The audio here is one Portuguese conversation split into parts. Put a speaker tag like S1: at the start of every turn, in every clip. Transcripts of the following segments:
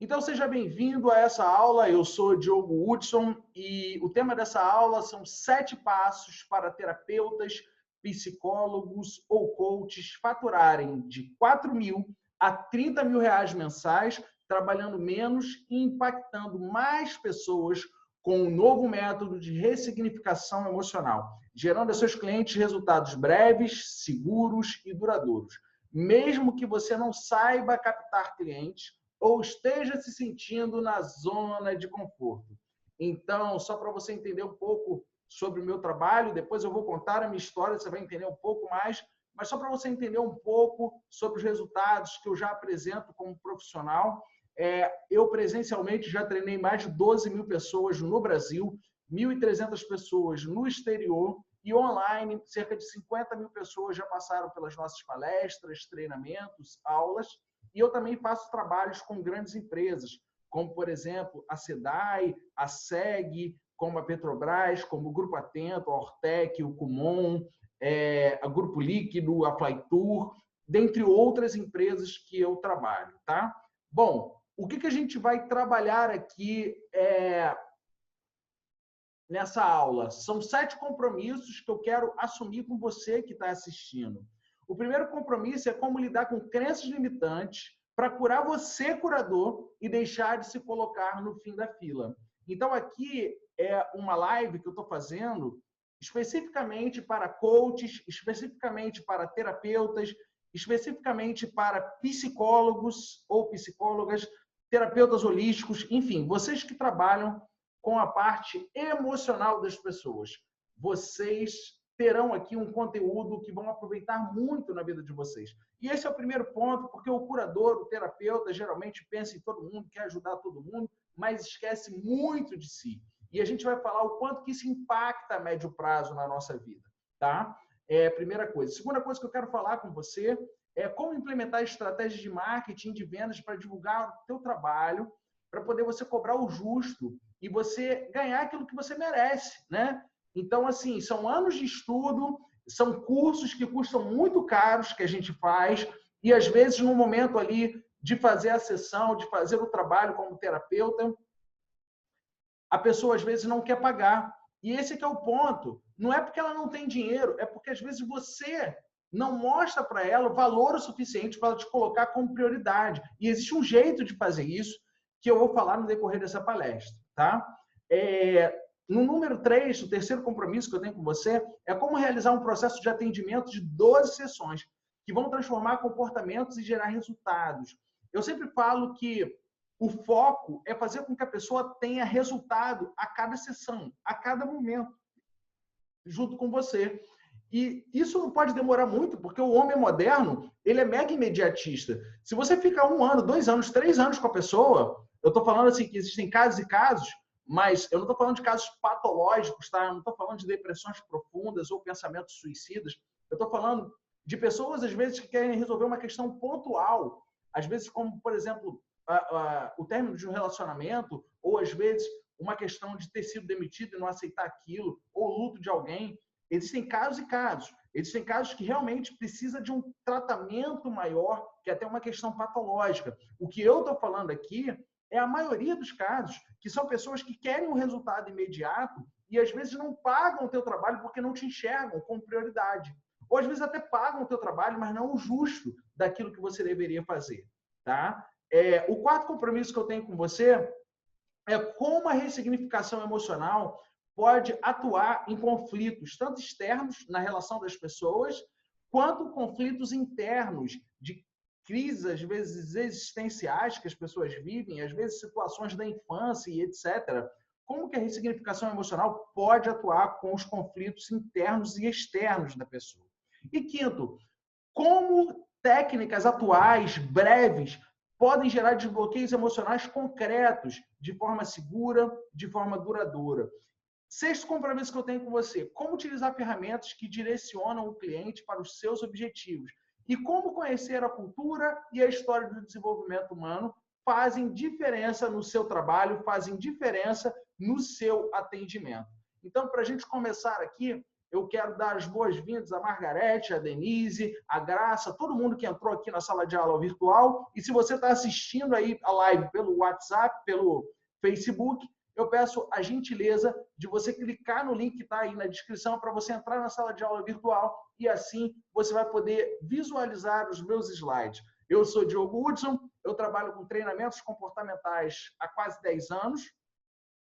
S1: Então, seja bem-vindo a essa aula. Eu sou Diogo Hudson e o tema dessa aula são 7 passos para terapeutas, psicólogos ou coaches faturarem de 4 mil a 30 mil reais mensais, trabalhando menos e impactando mais pessoas com um novo método de ressignificação emocional, gerando a seus clientes resultados breves, seguros e duradouros. Mesmo que você não saiba captar clientes, ou esteja se sentindo na zona de conforto. Então, só para você entender um pouco sobre o meu trabalho, depois eu vou contar a minha história, você vai entender um pouco mais, mas só para você entender um pouco sobre os resultados que eu já apresento como profissional. Eu presencialmente já treinei mais de 12 mil pessoas no Brasil, 1.300 pessoas no exterior, e online, cerca de 50 mil pessoas já passaram pelas nossas palestras, treinamentos, aulas. E eu também faço trabalhos com grandes empresas, como, por exemplo, a SEDAI, a SEG, como a Petrobras, como o Grupo Atento, a Ortec, o Kumon, a Grupo Líquido, a Flytour, dentre outras empresas que eu trabalho. Tá? Bom, o que a gente vai trabalhar aqui nessa aula? São 7 compromissos que eu quero assumir com você que está assistindo. O primeiro compromisso é como lidar com crenças limitantes para curar você, curador, e deixar de se colocar no fim da fila. Então, aqui é uma live que eu estou fazendo especificamente para coaches, especificamente para terapeutas, especificamente para psicólogos ou psicólogas, terapeutas holísticos, enfim, vocês que trabalham com a parte emocional das pessoas. Vocês terão aqui um conteúdo que vão aproveitar muito na vida de vocês. E esse é o primeiro ponto, porque o curador, o terapeuta, geralmente pensa em todo mundo, quer ajudar todo mundo, mas esquece muito de si. E a gente vai falar o quanto que isso impacta a médio prazo na nossa vida, tá? Primeira coisa. Segunda coisa que eu quero falar com você é como implementar estratégias de marketing, de vendas para divulgar o teu trabalho, para poder você cobrar o justo e você ganhar aquilo que você merece, né? Então, assim, são anos de estudo, são cursos que custam muito caros que a gente faz e, às vezes, no momento ali de fazer a sessão, de fazer o trabalho como terapeuta, a pessoa, às vezes, não quer pagar. E esse que é o ponto. Não é porque ela não tem dinheiro, é porque, às vezes, você não mostra para ela o valor o suficiente para ela te colocar como prioridade. E existe um jeito de fazer isso que eu vou falar no decorrer dessa palestra, tá? No número 3, o terceiro compromisso que eu tenho com você é como realizar um processo de atendimento de 12 sessões que vão transformar comportamentos e gerar resultados. Eu sempre falo que o foco é fazer com que a pessoa tenha resultado a cada sessão, a cada momento, junto com você. E isso não pode demorar muito, porque o homem moderno, ele é mega imediatista. Se você fica 1 ano, 2 anos, 3 anos com a pessoa, eu estou falando assim que existem casos e casos, mas eu não estou falando de casos patológicos, tá? Eu não estou falando de depressões profundas ou pensamentos suicidas. Eu estou falando de pessoas, às vezes, que querem resolver uma questão pontual. Às vezes, como, por exemplo, o término de um relacionamento, ou às vezes uma questão de ter sido demitido e não aceitar aquilo, ou luto de alguém. Existem casos e casos. Existem casos que realmente precisa de um tratamento maior, que é até uma questão patológica. O que eu estou falando aqui é a maioria dos casos, que são pessoas que querem um resultado imediato e às vezes não pagam o teu trabalho porque não te enxergam como prioridade. Ou às vezes até pagam o teu trabalho, mas não o justo daquilo que você deveria fazer. Tá? O quarto compromisso que eu tenho com você é como a ressignificação emocional pode atuar em conflitos, tanto externos, na relação das pessoas, quanto conflitos internos, de crises, às vezes, existenciais que as pessoas vivem, às vezes situações da infância e etc. Como que a ressignificação emocional pode atuar com os conflitos internos e externos da pessoa? E quinto, como técnicas atuais, breves, podem gerar desbloqueios emocionais concretos, de forma segura, de forma duradoura. Sexto compromisso que eu tenho com você, como utilizar ferramentas que direcionam o cliente para os seus objetivos. E como conhecer a cultura e a história do desenvolvimento humano fazem diferença no seu trabalho, fazem diferença no seu atendimento. Então, para a gente começar aqui, Eu quero dar as boas-vindas à Margarete, a Denise, a Graça, todo mundo que entrou aqui na sala de aula virtual. E se você está assistindo aí a live pelo WhatsApp, pelo Facebook, eu peço a gentileza de você clicar no link que está aí na descrição para você entrar na sala de aula virtual e assim você vai poder visualizar os meus slides. Eu sou Diogo Hudson, eu trabalho com treinamentos comportamentais há quase 10 anos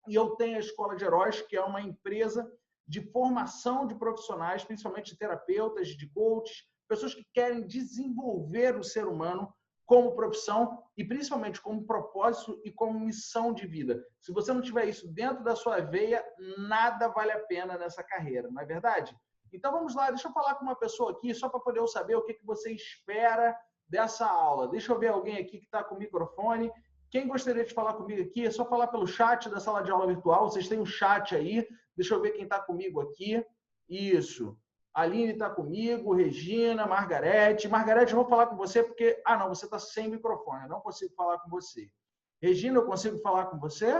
S1: e eu tenho a Escola de Heróis, que é uma empresa de formação de profissionais, principalmente de terapeutas, de coaches, pessoas que querem desenvolver o ser humano como profissão e principalmente como propósito e como missão de vida. Se você não tiver isso dentro da sua veia, nada vale a pena nessa carreira, não é verdade? Então vamos lá, deixa eu falar com uma pessoa aqui, só para poder eu saber o que você espera dessa aula. Deixa eu ver alguém aqui que está com o microfone. Quem gostaria de falar comigo aqui, é só falar pelo chat da sala de aula virtual. Vocês têm um chat aí. Deixa eu ver quem está comigo aqui. Isso. A Aline está comigo, Regina, Margarete. Margarete, eu vou falar com você porque... Ah, não, você está sem microfone. Eu não consigo falar com você. Regina, eu consigo falar com você?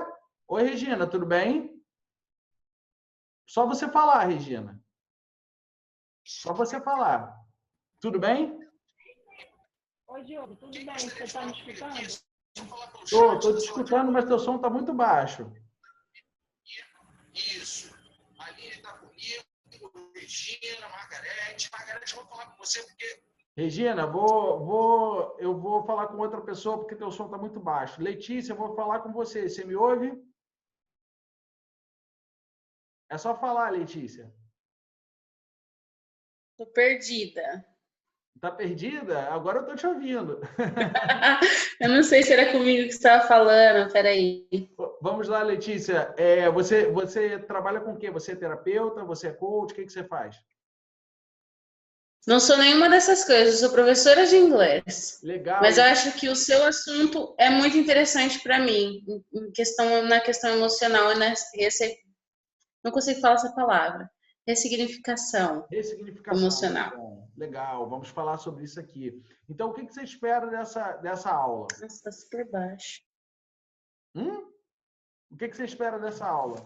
S1: Oi, Regina, tudo bem? Só você falar, Regina. Só você falar. Tudo bem?
S2: Oi, Diogo, tudo bem? Você está me escutando?
S1: Estou te escutando, mas teu som está muito baixo. Isso. A Aline está comigo, Regina, Margarete. Margarete, eu vou falar com você porque... Regina, eu vou falar com outra pessoa porque teu som está muito baixo. Letícia, eu vou falar com você. Você me ouve? É só falar, Letícia.
S3: Tô perdida.
S1: Tá perdida? Agora eu tô te ouvindo.
S3: Eu não sei se era comigo que você estava falando, peraí.
S1: Vamos lá, Letícia. Você trabalha com o quê? Você é terapeuta? Você é coach? O que você faz?
S3: Não sou nenhuma dessas coisas, eu sou professora de inglês.
S1: Legal.
S3: Mas eu acho que o seu assunto é muito interessante para mim, na questão emocional, né? Não consigo falar essa palavra. Ressignificação emocional.
S1: Bom, legal, vamos falar sobre isso aqui. Então, o que você espera dessa aula?
S3: Nossa, está super baixo.
S1: O que você espera dessa aula?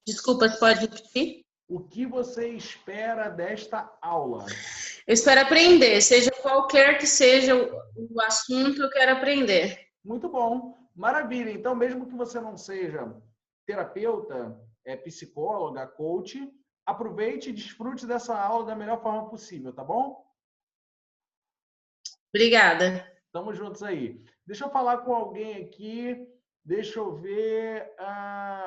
S3: Desculpa, pode repetir?
S1: O que você espera desta aula?
S3: Eu espero aprender, seja qualquer que seja o assunto, eu quero aprender.
S1: Muito bom, maravilha. Então, mesmo que você não seja terapeuta, psicóloga, coach, aproveite e desfrute dessa aula da melhor forma possível, tá bom?
S3: Obrigada.
S1: Tamo juntos aí. Deixa eu falar com alguém aqui. Deixa eu ver.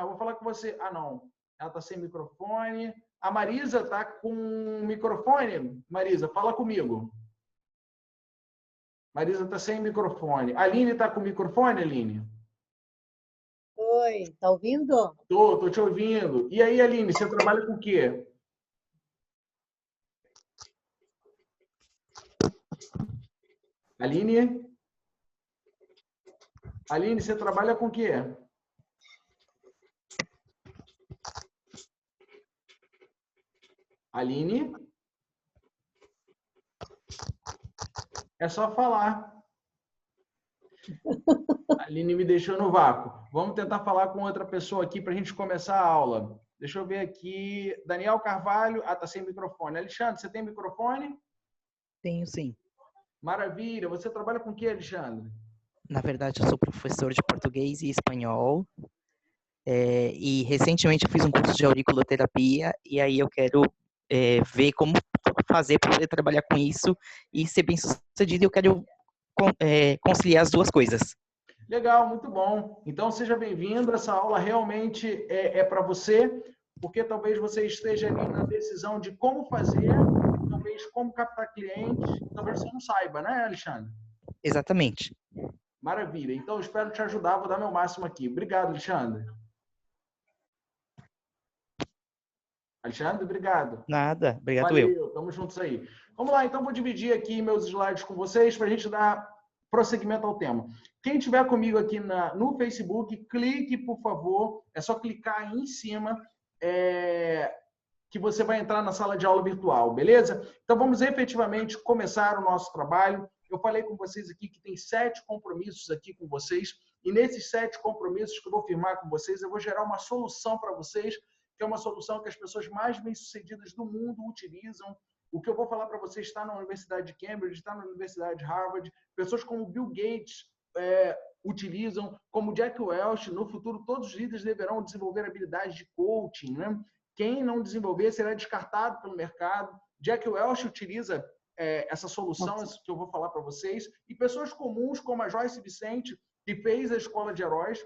S1: Vou falar com você. Ah, não. Ela tá sem microfone. A Marisa tá com microfone. Marisa, fala comigo. Marisa tá sem microfone. A Aline tá com microfone, Aline?
S4: Oi, tá ouvindo?
S1: Tô te ouvindo. E aí, Aline, você trabalha com o quê? Aline? Aline, você trabalha com o quê? Aline? É só falar. A Aline me deixou no vácuo. Vamos tentar falar com outra pessoa aqui para a gente começar a aula. Deixa eu ver aqui. Daniel Carvalho. Ah, tá sem microfone. Alexandre, você tem microfone?
S4: Tenho, sim.
S1: Maravilha. Você trabalha com o que, Alexandre?
S4: Na verdade, eu sou professor de português e espanhol. E recentemente eu fiz um curso de auriculoterapia e aí eu quero ver como fazer para poder trabalhar com isso e ser bem sucedido. E eu quero conciliar as duas coisas.
S1: Legal, muito bom. Então, seja bem-vindo. Essa aula realmente é para você, porque talvez você esteja ali na decisão de como fazer, talvez como captar clientes, talvez você não saiba, né, Alexandre?
S4: Exatamente.
S1: Maravilha. Então, espero te ajudar. Vou dar meu máximo aqui. Obrigado, Alexandre. Alexandre, obrigado.
S4: Nada, obrigado.
S1: Valeu, estamos juntos aí. Vamos lá, então vou dividir aqui meus slides com vocês para a gente dar prosseguimento ao tema. Quem estiver comigo aqui no Facebook, clique, por favor. É só clicar aí em cima que você vai entrar na sala de aula virtual, beleza? Então vamos efetivamente começar o nosso trabalho. Eu falei com vocês aqui que tem 7 compromissos aqui com vocês. E nesses 7 compromissos que eu vou firmar com vocês, eu vou gerar uma solução para vocês que é uma solução que as pessoas mais bem-sucedidas do mundo utilizam. O que eu vou falar para vocês está na Universidade de Cambridge, está na Universidade de Harvard. Pessoas como Bill Gates utilizam, como Jack Welch. No futuro, todos os líderes deverão desenvolver habilidades de coaching, né? Quem não desenvolver será descartado pelo mercado. Jack Welch utiliza essa solução que eu vou falar para vocês. E pessoas comuns, como a Joyce Vicente, que fez a Escola de Heróis,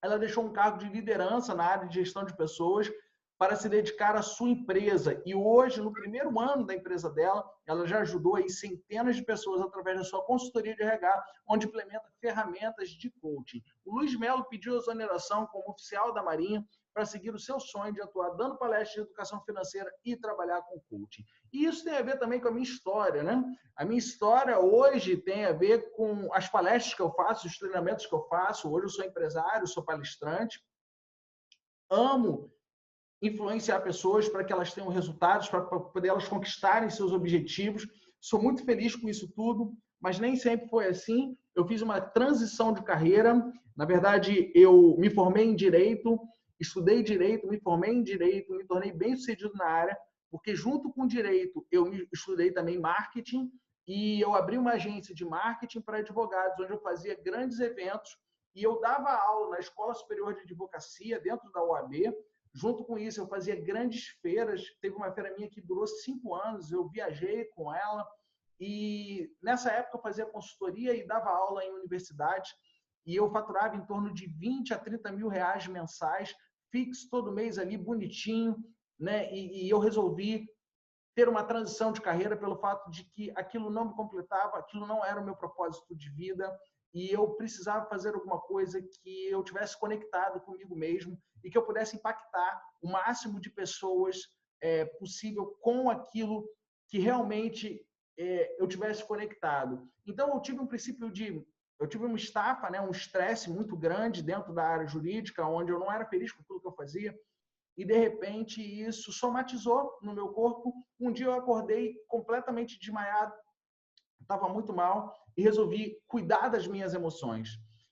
S1: ela deixou um cargo de liderança na área de gestão de pessoas para se dedicar à sua empresa. E hoje, no primeiro ano da empresa dela, ela já ajudou aí centenas de pessoas através da sua consultoria de RH, onde implementa ferramentas de coaching. O Luiz Melo pediu exoneração como oficial da Marinha para seguir o seu sonho de atuar dando palestras de educação financeira e trabalhar com coaching. E isso tem a ver também com a minha história, né? A minha história hoje tem a ver com as palestras que eu faço, os treinamentos que eu faço. Hoje eu sou empresário, sou palestrante. Amo influenciar pessoas para que elas tenham resultados, para poder elas conquistarem seus objetivos. Sou muito feliz com isso tudo, mas nem sempre foi assim. Eu fiz uma transição de carreira. Na verdade, eu me formei em Direito, estudei Direito, me formei em Direito, me tornei bem-sucedido na área, porque junto com Direito eu estudei também Marketing e eu abri uma agência de marketing para advogados, onde eu fazia grandes eventos e eu dava aula na Escola Superior de Advocacia, dentro da OAB. Junto com isso, eu fazia grandes feiras. Teve uma feira minha que durou 5 anos, eu viajei com ela. E nessa época eu fazia consultoria e dava aula em universidades. E eu faturava em torno de 20 a 30 mil reais mensais, fixo todo mês ali, bonitinho, né? E eu resolvi ter uma transição de carreira pelo fato de que aquilo não me completava, aquilo não era o meu propósito de vida. E eu precisava fazer alguma coisa que eu tivesse conectado comigo mesmo e que eu pudesse impactar o máximo de pessoas possível com aquilo que realmente eu tivesse conectado. Então, eu tive um princípio eu tive uma estafa, né, um estresse muito grande dentro da área jurídica, onde eu não era feliz com tudo que eu fazia, e, de repente, isso somatizou no meu corpo. Um dia eu acordei completamente desmaiado, estava muito mal, e resolvi cuidar das minhas emoções.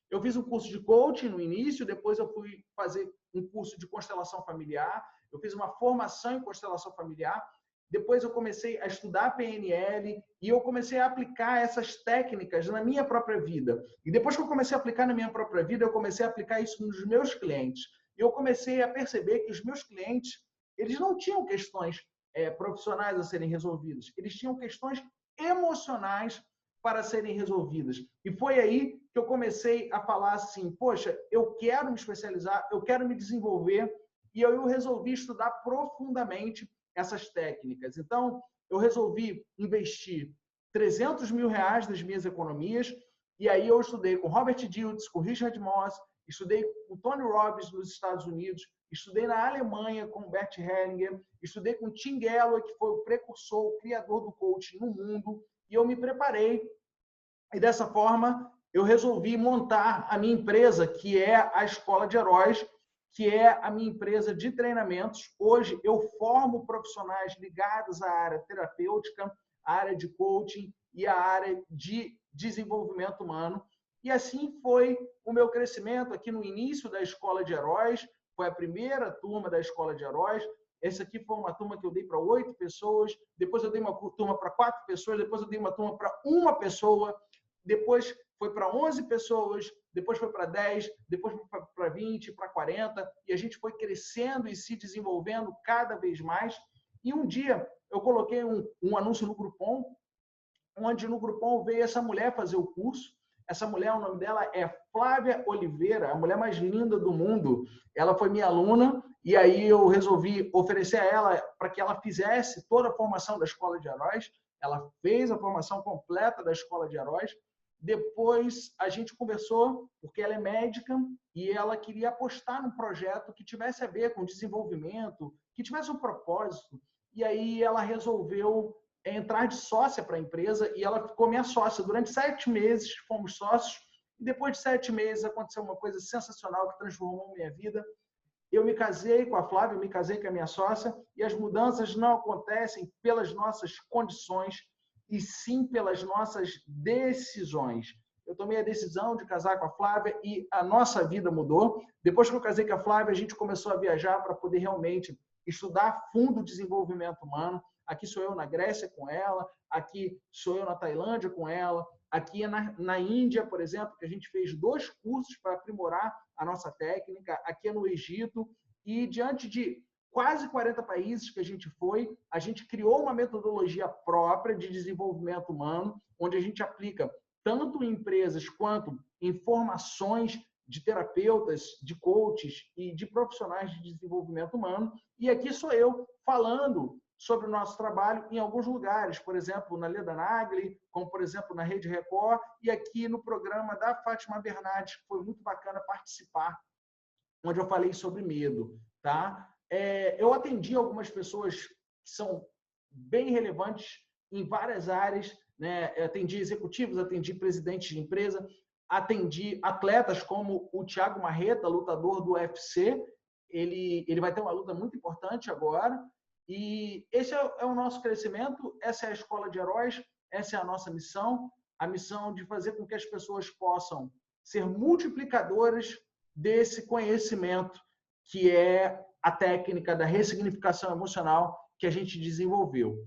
S1: Eu fiz um curso de coaching no início, depois eu fui fazer um curso de constelação familiar, eu fiz uma formação em constelação familiar, depois eu comecei a estudar PNL e eu comecei a aplicar essas técnicas na minha própria vida. E depois que eu comecei a aplicar na minha própria vida, eu comecei a aplicar isso nos meus clientes. E eu comecei a perceber que os meus clientes, eles não tinham questões profissionais a serem resolvidas, eles tinham questões emocionais para serem resolvidas. E foi aí que eu comecei a falar assim, poxa, eu quero me especializar, eu quero me desenvolver, e eu resolvi estudar profundamente essas técnicas. Então, eu resolvi investir 300 mil reais das minhas economias, e aí eu estudei com Robert Dilts, com Richard Moss, estudei com Tony Robbins nos Estados Unidos, estudei na Alemanha com Bert Hellinger, estudei com Tim Galloway, que foi o precursor, o criador do coaching no mundo, e eu me preparei. E dessa forma, eu resolvi montar a minha empresa, que é a Escola de Heróis, que é a minha empresa de treinamentos. Hoje, eu formo profissionais ligados à área terapêutica, à área de coaching e à área de desenvolvimento humano. E assim foi o meu crescimento aqui no início da Escola de Heróis. Foi a primeira turma da Escola de Heróis. Essa aqui foi uma turma que eu dei para 8 pessoas, depois eu dei uma turma para 4 pessoas, depois eu dei uma turma para 1 pessoa, depois foi para 11 pessoas, depois foi para 10, depois foi para 20, para 40, e a gente foi crescendo e se desenvolvendo cada vez mais. E um dia eu coloquei um anúncio no Groupon, onde no Groupon veio essa mulher fazer o curso. Essa mulher, o nome dela é Flávia Oliveira, a mulher mais linda do mundo. Ela foi minha aluna, e aí eu resolvi oferecer a ela para que ela fizesse toda a formação da Escola de Heróis. Ela fez a formação completa da Escola de Heróis. Depois a gente conversou, porque ela é médica e ela queria apostar num projeto que tivesse a ver com desenvolvimento, que tivesse um propósito. E aí ela resolveu entrar de sócia para a empresa e ela ficou minha sócia. Durante 7 meses fomos sócios e depois de 7 meses aconteceu uma coisa sensacional que transformou minha vida. Eu me casei com a Flávia, eu me casei com a minha sócia, e as mudanças não acontecem pelas nossas condições, e sim pelas nossas decisões. eu tomei a decisão de casar com a Flávia e a nossa vida mudou. Depois que eu casei com a Flávia, a gente começou a viajar para poder realmente estudar a fundo o desenvolvimento humano. Aqui sou eu na Grécia com ela, aqui sou eu na Tailândia com ela, aqui na Índia, por exemplo, que a gente fez 2 cursos para aprimorar a nossa técnica, aqui é no Egito, e diante de quase 40 países que a gente criou uma metodologia própria de desenvolvimento humano, onde a gente aplica tanto em empresas quanto em formações de terapeutas, de coaches e de profissionais de desenvolvimento humano. E aqui sou eu falando sobre o nosso trabalho em alguns lugares, por exemplo, na Leda Nagli, como, por exemplo, na Rede Record, e aqui no programa da Fátima Bernardes, que foi muito bacana participar, onde eu falei sobre medo. Tá? Eu atendi algumas pessoas que são bem relevantes em várias áreas, né? Eu atendi executivos, atendi presidentes de empresa, atendi atletas como o Thiago Marreta, lutador do UFC. Ele vai ter uma luta muito importante agora. E esse é o nosso crescimento, essa é a Escola de Heróis, essa é a nossa missão, a missão de fazer com que as pessoas possam ser multiplicadoras desse conhecimento que é a técnica da ressignificação emocional que a gente desenvolveu.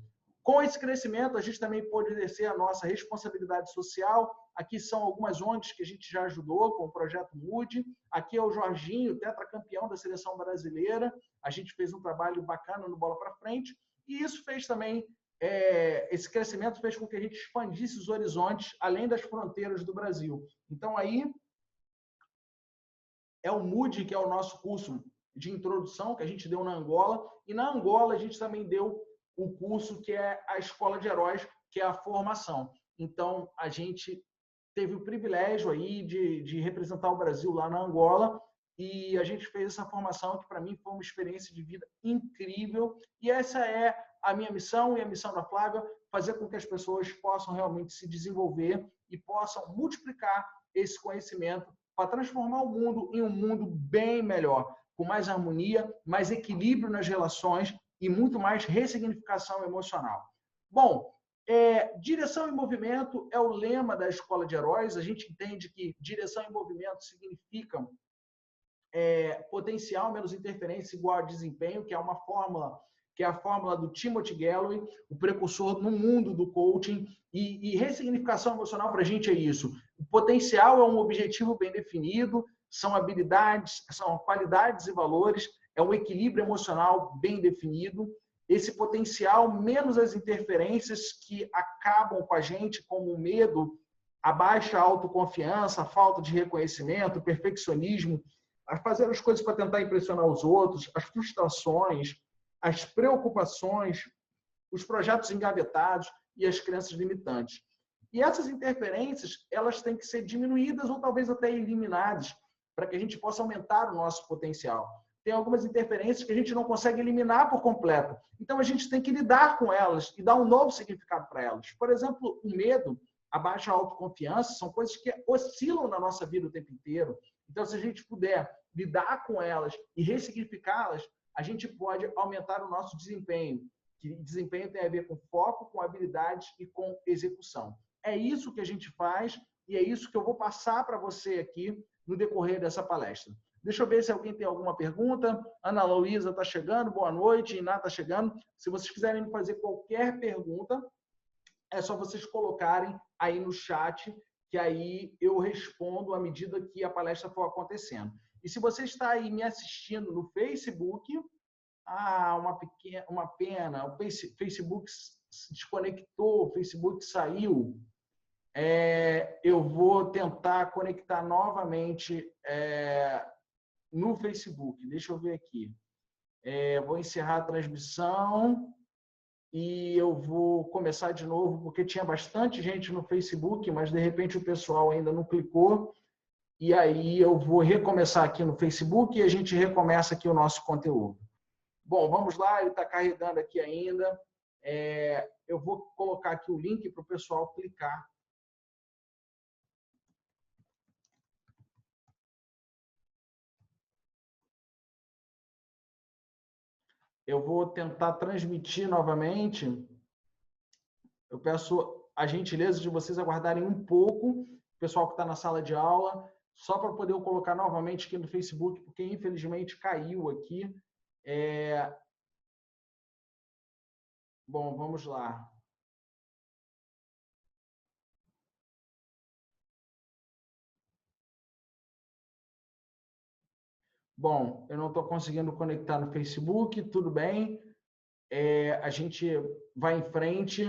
S1: Com esse crescimento, a gente também pôde exercer a nossa responsabilidade social. Aqui são algumas ONGs que a gente já ajudou com o Projeto Mude. Aqui é o Jorginho, tetracampeão da seleção brasileira. A gente fez um trabalho bacana no Bola para Frente. E isso fez também, esse crescimento fez com que a gente expandisse os horizontes além das fronteiras do Brasil. Então, aí, é o Mude, que é o nosso curso de introdução que a gente deu na Angola. E na Angola, a gente também deu o curso que é a Escola de Heróis, que é a formação. Então, a gente teve o privilégio aí de representar o Brasil lá na Angola e a gente fez essa formação que, para mim, foi uma experiência de vida incrível. E essa é a minha missão e a missão da Flávia, fazer com que as pessoas possam realmente se desenvolver e possam multiplicar esse conhecimento para transformar o mundo em um mundo bem melhor, com mais harmonia, mais equilíbrio nas relações e muito mais ressignificação emocional. Bom, direção e movimento é o lema da Escola de Heróis. A gente entende que direção e movimento significam potencial menos interferência igual a desempenho, que é uma fórmula, que é a fórmula do Timothy Galloway, o precursor no mundo do coaching. E ressignificação emocional para a gente é isso. O potencial é um objetivo bem definido, são habilidades, são qualidades e valores, é um equilíbrio emocional bem definido. Esse potencial, menos as interferências que acabam com a gente, como o medo, a baixa autoconfiança, a falta de reconhecimento, o perfeccionismo, a fazer as coisas para tentar impressionar os outros, as frustrações, as preocupações, os projetos engavetados e as crenças limitantes. E essas interferências, elas têm que ser diminuídas ou talvez até eliminadas para que a gente possa aumentar o nosso potencial. Tem algumas interferências que a gente não consegue eliminar por completo. Então, a gente tem que lidar com elas e dar um novo significado para elas. Por exemplo, o medo, a baixa autoconfiança, são coisas que oscilam na nossa vida o tempo inteiro. Então, se a gente puder lidar com elas e ressignificá-las, a gente pode aumentar o nosso desempenho. Que desempenho tem a ver com foco, com habilidades e com execução. É isso que a gente faz e é isso que eu vou passar para você aqui no decorrer dessa palestra. Deixa eu ver se alguém tem alguma pergunta. Ana Luísa está chegando, boa noite. Iná está chegando. Se vocês quiserem me fazer qualquer pergunta, é só vocês colocarem aí no chat, que aí eu respondo à medida que a palestra for acontecendo. E se você está aí me assistindo no Facebook, uma pena, o Facebook se desconectou, o Facebook saiu. Eu vou tentar conectar novamente no Facebook. Deixa eu ver aqui. Vou encerrar a transmissão e eu vou começar de novo, porque tinha bastante gente no Facebook, mas de repente o pessoal ainda não clicou. E aí eu vou recomeçar aqui no Facebook e a gente recomeça aqui o nosso conteúdo. Bom, vamos lá, ele está carregando aqui ainda. Eu vou colocar aqui o link para o pessoal clicar. Eu vou tentar transmitir novamente. Eu peço a gentileza de vocês aguardarem um pouco, pessoal que está na sala de aula, só para poder eu colocar novamente aqui no Facebook, porque infelizmente caiu aqui. Bom, vamos lá. Bom, eu não estou conseguindo conectar no Facebook, tudo bem. A gente vai em frente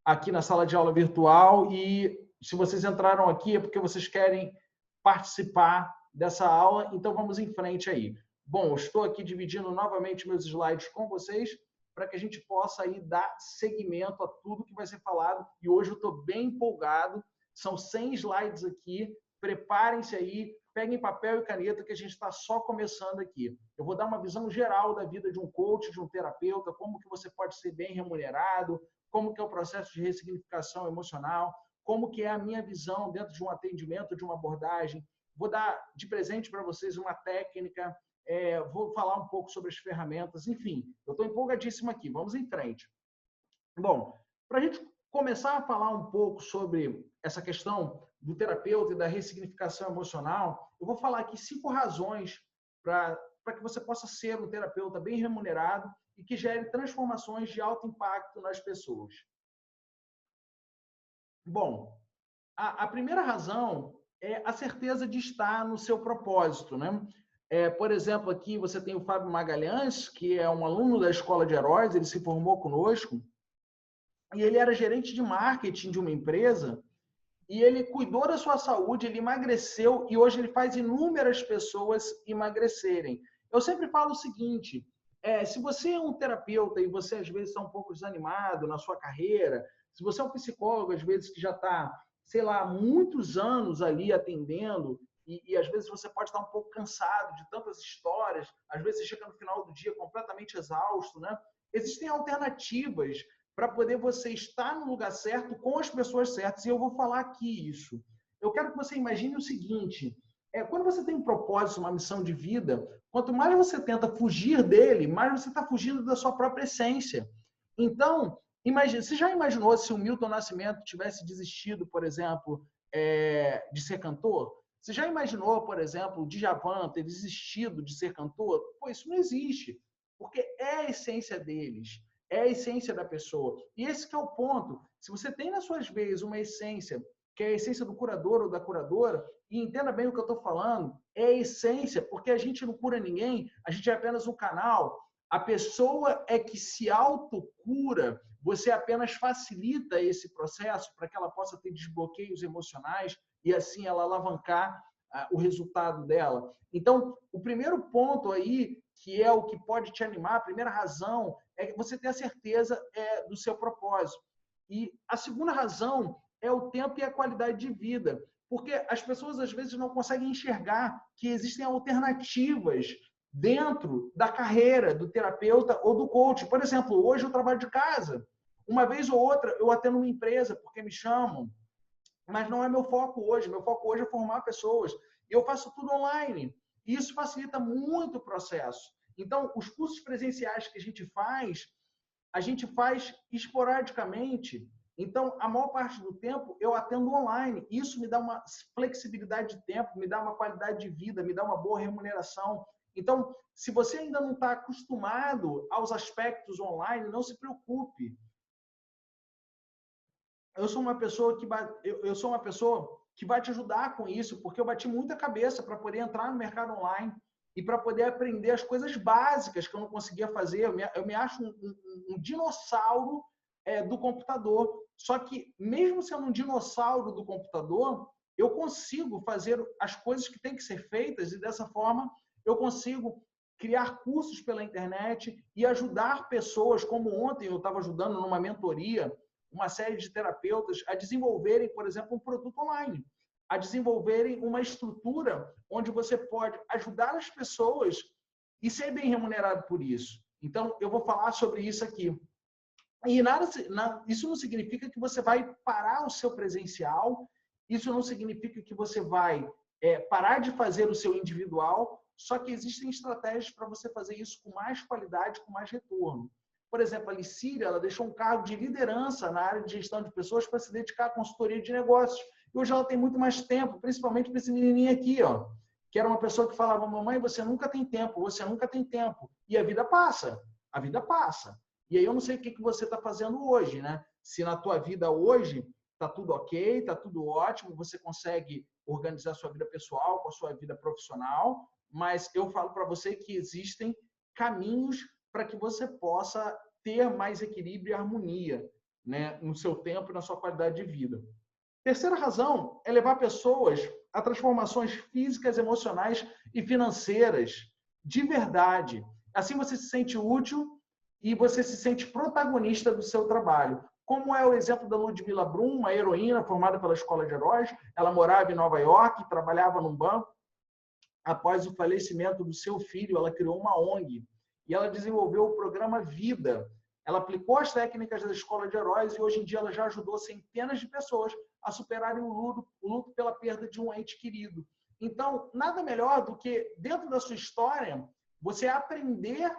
S1: aqui na sala de aula virtual e se vocês entraram aqui é porque vocês querem participar dessa aula, então vamos em frente aí. Bom, eu estou aqui dividindo novamente meus slides com vocês para que a gente possa aí dar seguimento a tudo que vai ser falado e hoje eu estou bem empolgado, são 100 slides aqui, preparem-se aí, peguem papel e caneta que a gente está só começando aqui. Eu vou dar uma visão geral da vida de um coach, de um terapeuta, como que você pode ser bem remunerado, como que é o processo de ressignificação emocional, como que é a minha visão dentro de um atendimento, de uma abordagem. Vou dar de presente para vocês uma técnica, vou falar um pouco sobre as ferramentas, enfim, eu estou empolgadíssimo aqui, vamos em frente. Bom, para a gente começar a falar um pouco sobre essa questão do terapeuta e da ressignificação emocional, eu vou falar aqui 5 razões para que você possa ser um terapeuta bem remunerado e que gere transformações de alto impacto nas pessoas. Bom, a primeira razão é a certeza de estar no seu propósito, né? Por exemplo, aqui você tem o Fábio Magalhães, que é um aluno da Escola de Heróis, ele se formou conosco, e ele era gerente de marketing de uma empresa, e ele cuidou da sua saúde, ele emagreceu, e hoje ele faz inúmeras pessoas emagrecerem. Eu sempre falo o seguinte, se você é um terapeuta e você às vezes está um pouco desanimado na sua carreira, se você é um psicólogo, às vezes que já está, sei lá, muitos anos ali atendendo, e às vezes você pode estar um pouco cansado de tantas histórias, às vezes você chega no final do dia completamente exausto, né? Existem alternativas para poder você estar no lugar certo com as pessoas certas, e eu vou falar aqui isso. Eu quero que você imagine o seguinte, quando você tem um propósito, uma missão de vida, quanto mais você tenta fugir dele, mais você está fugindo da sua própria essência. Então, imagine, você já imaginou se o Milton Nascimento tivesse desistido, por exemplo, de ser cantor? Você já imaginou, por exemplo, o Djavan ter desistido de ser cantor? Pô, isso não existe, porque é a essência deles, é a essência da pessoa. E esse que é o ponto. Se você tem nas suas veias uma essência, que é a essência do curador ou da curadora, e entenda bem o que eu estou falando, é a essência, porque a gente não cura ninguém, a gente é apenas um canal. A pessoa é que se autocura, você apenas facilita esse processo para que ela possa ter desbloqueios emocionais e assim ela alavancar o resultado dela. Então, o primeiro ponto aí, que é o que pode te animar, a primeira razão, é que você ter a certeza do seu propósito. E a segunda razão é o tempo e a qualidade de vida, porque as pessoas às vezes não conseguem enxergar que existem alternativas dentro da carreira do terapeuta ou do coach. Por exemplo, hoje eu trabalho de casa. Uma vez ou outra eu atendo uma empresa porque me chamam, mas não é meu foco hoje. Meu foco hoje é formar pessoas. E eu faço tudo online. E isso facilita muito o processo. Então, os cursos presenciais que a gente faz esporadicamente. Então, a maior parte do tempo eu atendo online. Isso me dá uma flexibilidade de tempo, me dá uma qualidade de vida, me dá uma boa remuneração. Então, se você ainda não está acostumado aos aspectos online, não se preocupe. Eu sou uma pessoa que vai te ajudar com isso, porque eu bati muita cabeça para poder entrar no mercado online e para poder aprender as coisas básicas que eu não conseguia fazer. Eu me acho um dinossauro do computador. Só que, mesmo sendo um dinossauro do computador, eu consigo fazer as coisas que têm que ser feitas e, dessa forma, eu consigo criar cursos pela internet e ajudar pessoas, como ontem eu estava ajudando numa mentoria, uma série de terapeutas a desenvolverem, por exemplo, um produto online, a desenvolverem uma estrutura onde você pode ajudar as pessoas e ser bem remunerado por isso. Então, eu vou falar sobre isso aqui. E isso não significa que você vai parar o seu presencial, isso não significa que você vai parar de fazer o seu individual, só que existem estratégias para você fazer isso com mais qualidade, com mais retorno. Por exemplo, a Licília, ela deixou um cargo de liderança na área de gestão de pessoas para se dedicar à consultoria de negócios. E hoje ela tem muito mais tempo, principalmente para esse menininho aqui, ó, que era uma pessoa que falava: mamãe, você nunca tem tempo, você nunca tem tempo. E a vida passa, a vida passa. E aí eu não sei o que você está fazendo hoje, né? Se na tua vida hoje está tudo ok, está tudo ótimo, você consegue organizar a sua vida pessoal com a sua vida profissional, mas eu falo para você que existem caminhos para que você possa ter mais equilíbrio e harmonia, né, no seu tempo e na sua qualidade de vida. Terceira razão é levar pessoas a transformações físicas, emocionais e financeiras de verdade. Assim você se sente útil e você se sente protagonista do seu trabalho. Como é o exemplo da Ludmila Brum, uma heroína formada pela Escola de Heróis. Ela morava em Nova York, trabalhava num banco. Após o falecimento do seu filho, ela criou uma ONG e ela desenvolveu o programa Vida. Ela aplicou as técnicas da Escola de Heróis e hoje em dia ela já ajudou centenas de pessoas a superarem o luto pela perda de um ente querido. Então, nada melhor do que, dentro da sua história, você aprender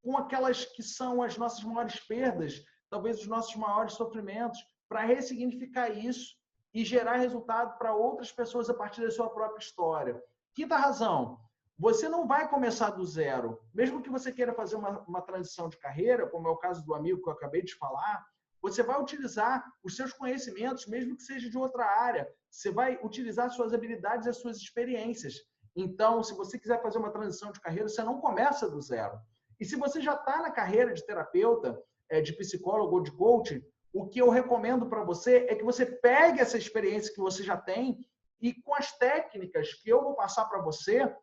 S1: com aquelas que são as nossas maiores perdas, talvez os nossos maiores sofrimentos, para ressignificar isso e gerar resultado para outras pessoas a partir da sua própria história. Quinta razão, você não vai começar do zero. Mesmo que você queira fazer uma transição de carreira, como é o caso do amigo que eu acabei de falar, você vai utilizar os seus conhecimentos, mesmo que seja de outra área. Você vai utilizar suas habilidades e as suas experiências. Então, se você quiser fazer uma transição de carreira, você não começa do zero. E se você já está na carreira de terapeuta, de psicólogo ou de coach, o que eu recomendo para você é que você pegue essa experiência que você já tem e com as técnicas que eu vou passar para você,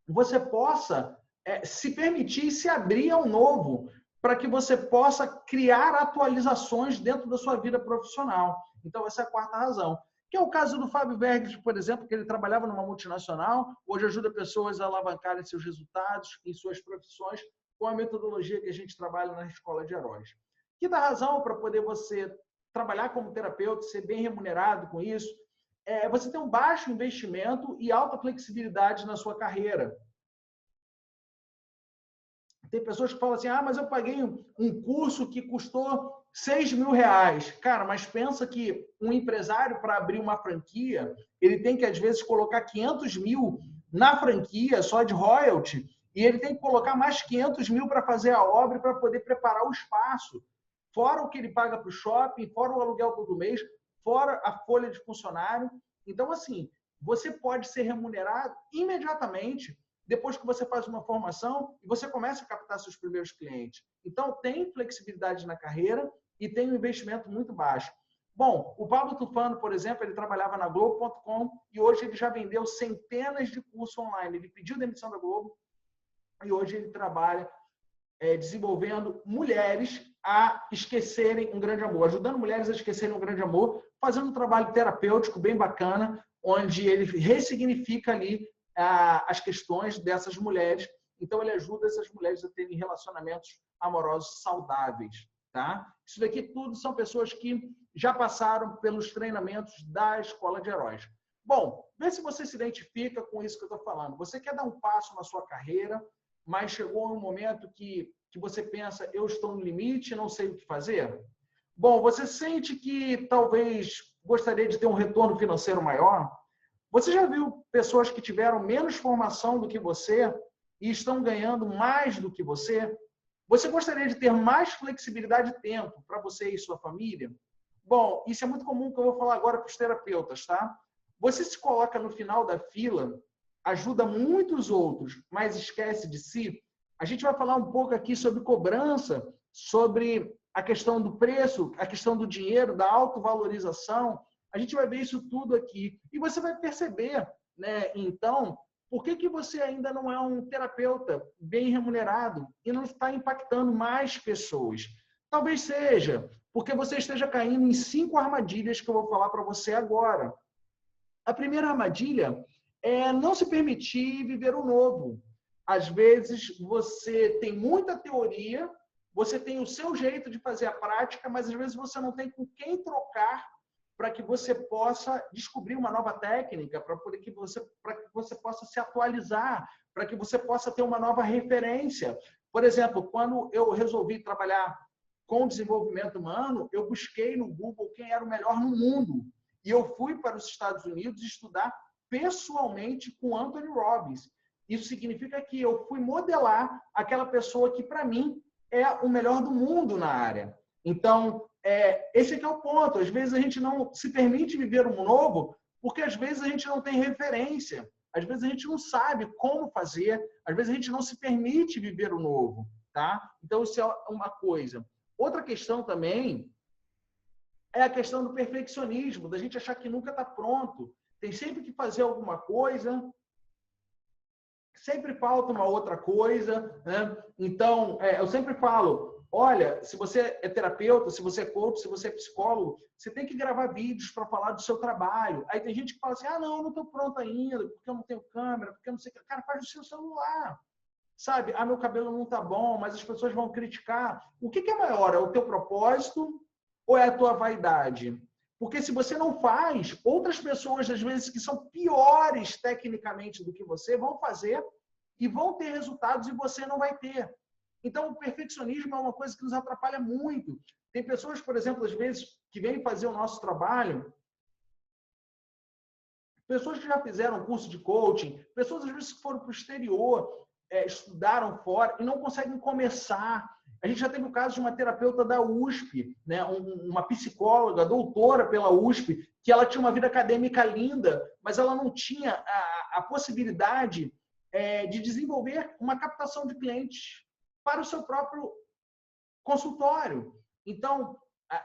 S1: você possa se permitir se abrir ao novo, para que você possa criar atualizações dentro da sua vida profissional. Então, essa é a quarta razão. Que é o caso do Fábio Verges, por exemplo, que ele trabalhava numa multinacional, hoje ajuda pessoas a alavancarem seus resultados em suas profissões com a metodologia que a gente trabalha na Escola de Heróis. Quinta razão para poder você trabalhar como terapeuta, ser bem remunerado com isso, é você ter um baixo investimento e alta flexibilidade na sua carreira. Tem pessoas que falam assim: mas eu paguei um curso que custou R$6.000. Cara, mas pensa que um empresário, para abrir uma franquia, ele tem que, às vezes, colocar 500 mil na franquia, só de royalty, e ele tem que colocar mais 500 mil para fazer a obra e para poder preparar o espaço. Fora o que ele paga para o shopping, fora o aluguel todo mês, fora a folha de funcionário. Então, assim, você pode ser remunerado imediatamente depois que você faz uma formação e você começa a captar seus primeiros clientes. Então, tem flexibilidade na carreira e tem um investimento muito baixo. Bom, o Pablo Tufano, por exemplo, ele trabalhava na Globo.com e hoje ele já vendeu centenas de cursos online. Ele pediu demissão da Globo e hoje ele trabalha desenvolvendo mulheres a esquecerem um grande amor, ajudando mulheres a esquecerem um grande amor, fazendo um trabalho terapêutico bem bacana, onde ele ressignifica ali as questões dessas mulheres. Então, ele ajuda essas mulheres a terem relacionamentos amorosos saudáveis. Tá? Isso daqui tudo são pessoas que já passaram pelos treinamentos da Escola de Heróis. Bom, vê se você se identifica com isso que eu estou falando. Você quer dar um passo na sua carreira, mas chegou um momento que você pensa: eu estou no limite, não sei o que fazer? Bom, você sente que talvez gostaria de ter um retorno financeiro maior? Você já viu pessoas que tiveram menos formação do que você e estão ganhando mais do que você? Você gostaria de ter mais flexibilidade de tempo para você e sua família? Bom, isso é muito comum que eu vou falar agora para os terapeutas, tá? Você se coloca no final da fila, ajuda muitos outros, mas esquece de si. A gente vai falar um pouco aqui sobre cobrança, sobre a questão do preço, a questão do dinheiro, da autovalorização. A gente vai ver isso tudo aqui. E você vai perceber, né, então, por que você ainda não é um terapeuta bem remunerado e não está impactando mais pessoas? Talvez seja porque você esteja caindo em 5 armadilhas que eu vou falar para você agora. A primeira armadilha é não se permitir viver o novo. Às vezes, você tem muita teoria, você tem o seu jeito de fazer a prática, mas às vezes você não tem com quem trocar para que você possa descobrir uma nova técnica, para que você possa se atualizar, para que você possa ter uma nova referência. Por exemplo, quando eu resolvi trabalhar com desenvolvimento humano, eu busquei no Google quem era o melhor no mundo. E eu fui para os Estados Unidos estudar pessoalmente com Anthony Robbins. Isso significa que eu fui modelar aquela pessoa que, para mim, é o melhor do mundo na área. Então, esse aqui é o ponto. Às vezes a gente não se permite viver um novo porque às vezes a gente não tem referência. Às vezes a gente não sabe como fazer. Às vezes a gente não se permite viver o novo. Tá? Então, isso é uma coisa. Outra questão também é a questão do perfeccionismo, da gente achar que nunca está pronto. Tem sempre que fazer alguma coisa, sempre falta uma outra coisa, né? Então, eu sempre falo, olha, se você é terapeuta, se você é coach, se você é psicólogo, você tem que gravar vídeos para falar do seu trabalho. Aí tem gente que fala assim, não, eu não estou pronto ainda, porque eu não tenho câmera, porque eu não sei o que. Cara, faz do seu celular. Sabe? Meu cabelo não está bom, mas as pessoas vão criticar. O que é maior? É o teu propósito ou é a tua vaidade? Porque se você não faz, outras pessoas, às vezes, que são piores tecnicamente do que você, vão fazer e vão ter resultados e você não vai ter. Então, o perfeccionismo é uma coisa que nos atrapalha muito. Tem pessoas, por exemplo, às vezes, que vêm fazer o nosso trabalho, pessoas que já fizeram curso de coaching, pessoas, às vezes, que foram para o exterior, estudaram fora e não conseguem começar. A gente já teve o caso de uma terapeuta da USP, né? Uma psicóloga, doutora pela USP, que ela tinha uma vida acadêmica linda, mas ela não tinha a possibilidade de desenvolver uma captação de clientes para o seu próprio consultório. Então,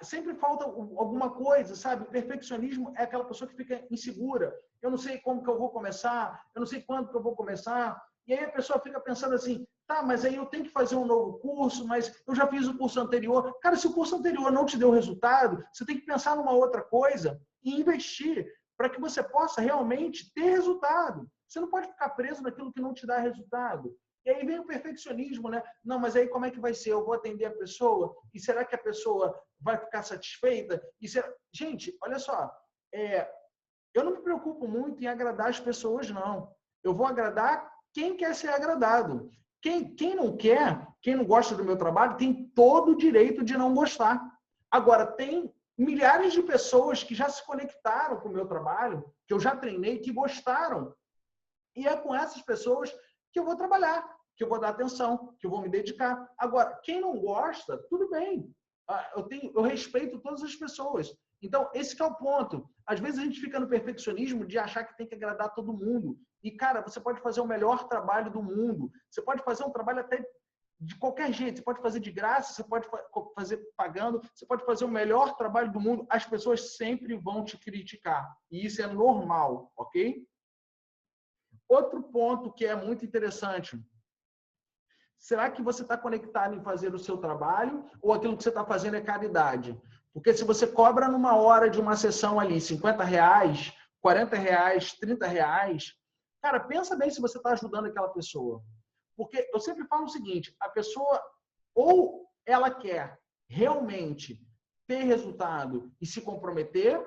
S1: sempre falta alguma coisa, sabe? O perfeccionismo é aquela pessoa que fica insegura. Eu não sei como que eu vou começar, eu não sei quando que eu vou começar. E aí a pessoa fica pensando assim, tá, mas aí eu tenho que fazer um novo curso, mas eu já fiz o curso anterior. Cara, se o curso anterior não te deu resultado, você tem que pensar numa outra coisa e investir para que você possa realmente ter resultado. Você não pode ficar preso naquilo que não te dá resultado. E aí vem o perfeccionismo, né? Não, mas aí como é que vai ser? Eu vou atender a pessoa? E será que a pessoa vai ficar satisfeita? Gente, olha só, eu não me preocupo muito em agradar as pessoas, não. Eu vou agradar quem quer ser agradado. Quem não quer, quem não gosta do meu trabalho, tem todo o direito de não gostar. Agora, tem milhares de pessoas que já se conectaram com o meu trabalho, que eu já treinei, que gostaram. E é com essas pessoas que eu vou trabalhar, que eu vou dar atenção, que eu vou me dedicar. Agora, quem não gosta, tudo bem. Eu respeito todas as pessoas. Então, esse que é o ponto. Às vezes a gente fica no perfeccionismo de achar que tem que agradar todo mundo. E, cara, você pode fazer o melhor trabalho do mundo. Você pode fazer um trabalho até de qualquer jeito. Você pode fazer de graça, você pode fazer pagando, você pode fazer o melhor trabalho do mundo. As pessoas sempre vão te criticar. E isso é normal, ok? Outro ponto que é muito interessante. Será que você está conectado em fazer o seu trabalho ou aquilo que você está fazendo é caridade? Porque se você cobra numa hora de uma sessão ali R$50, R$40, R$30, cara, pensa bem se você está ajudando aquela pessoa. Porque eu sempre falo o seguinte, a pessoa ou ela quer realmente ter resultado e se comprometer,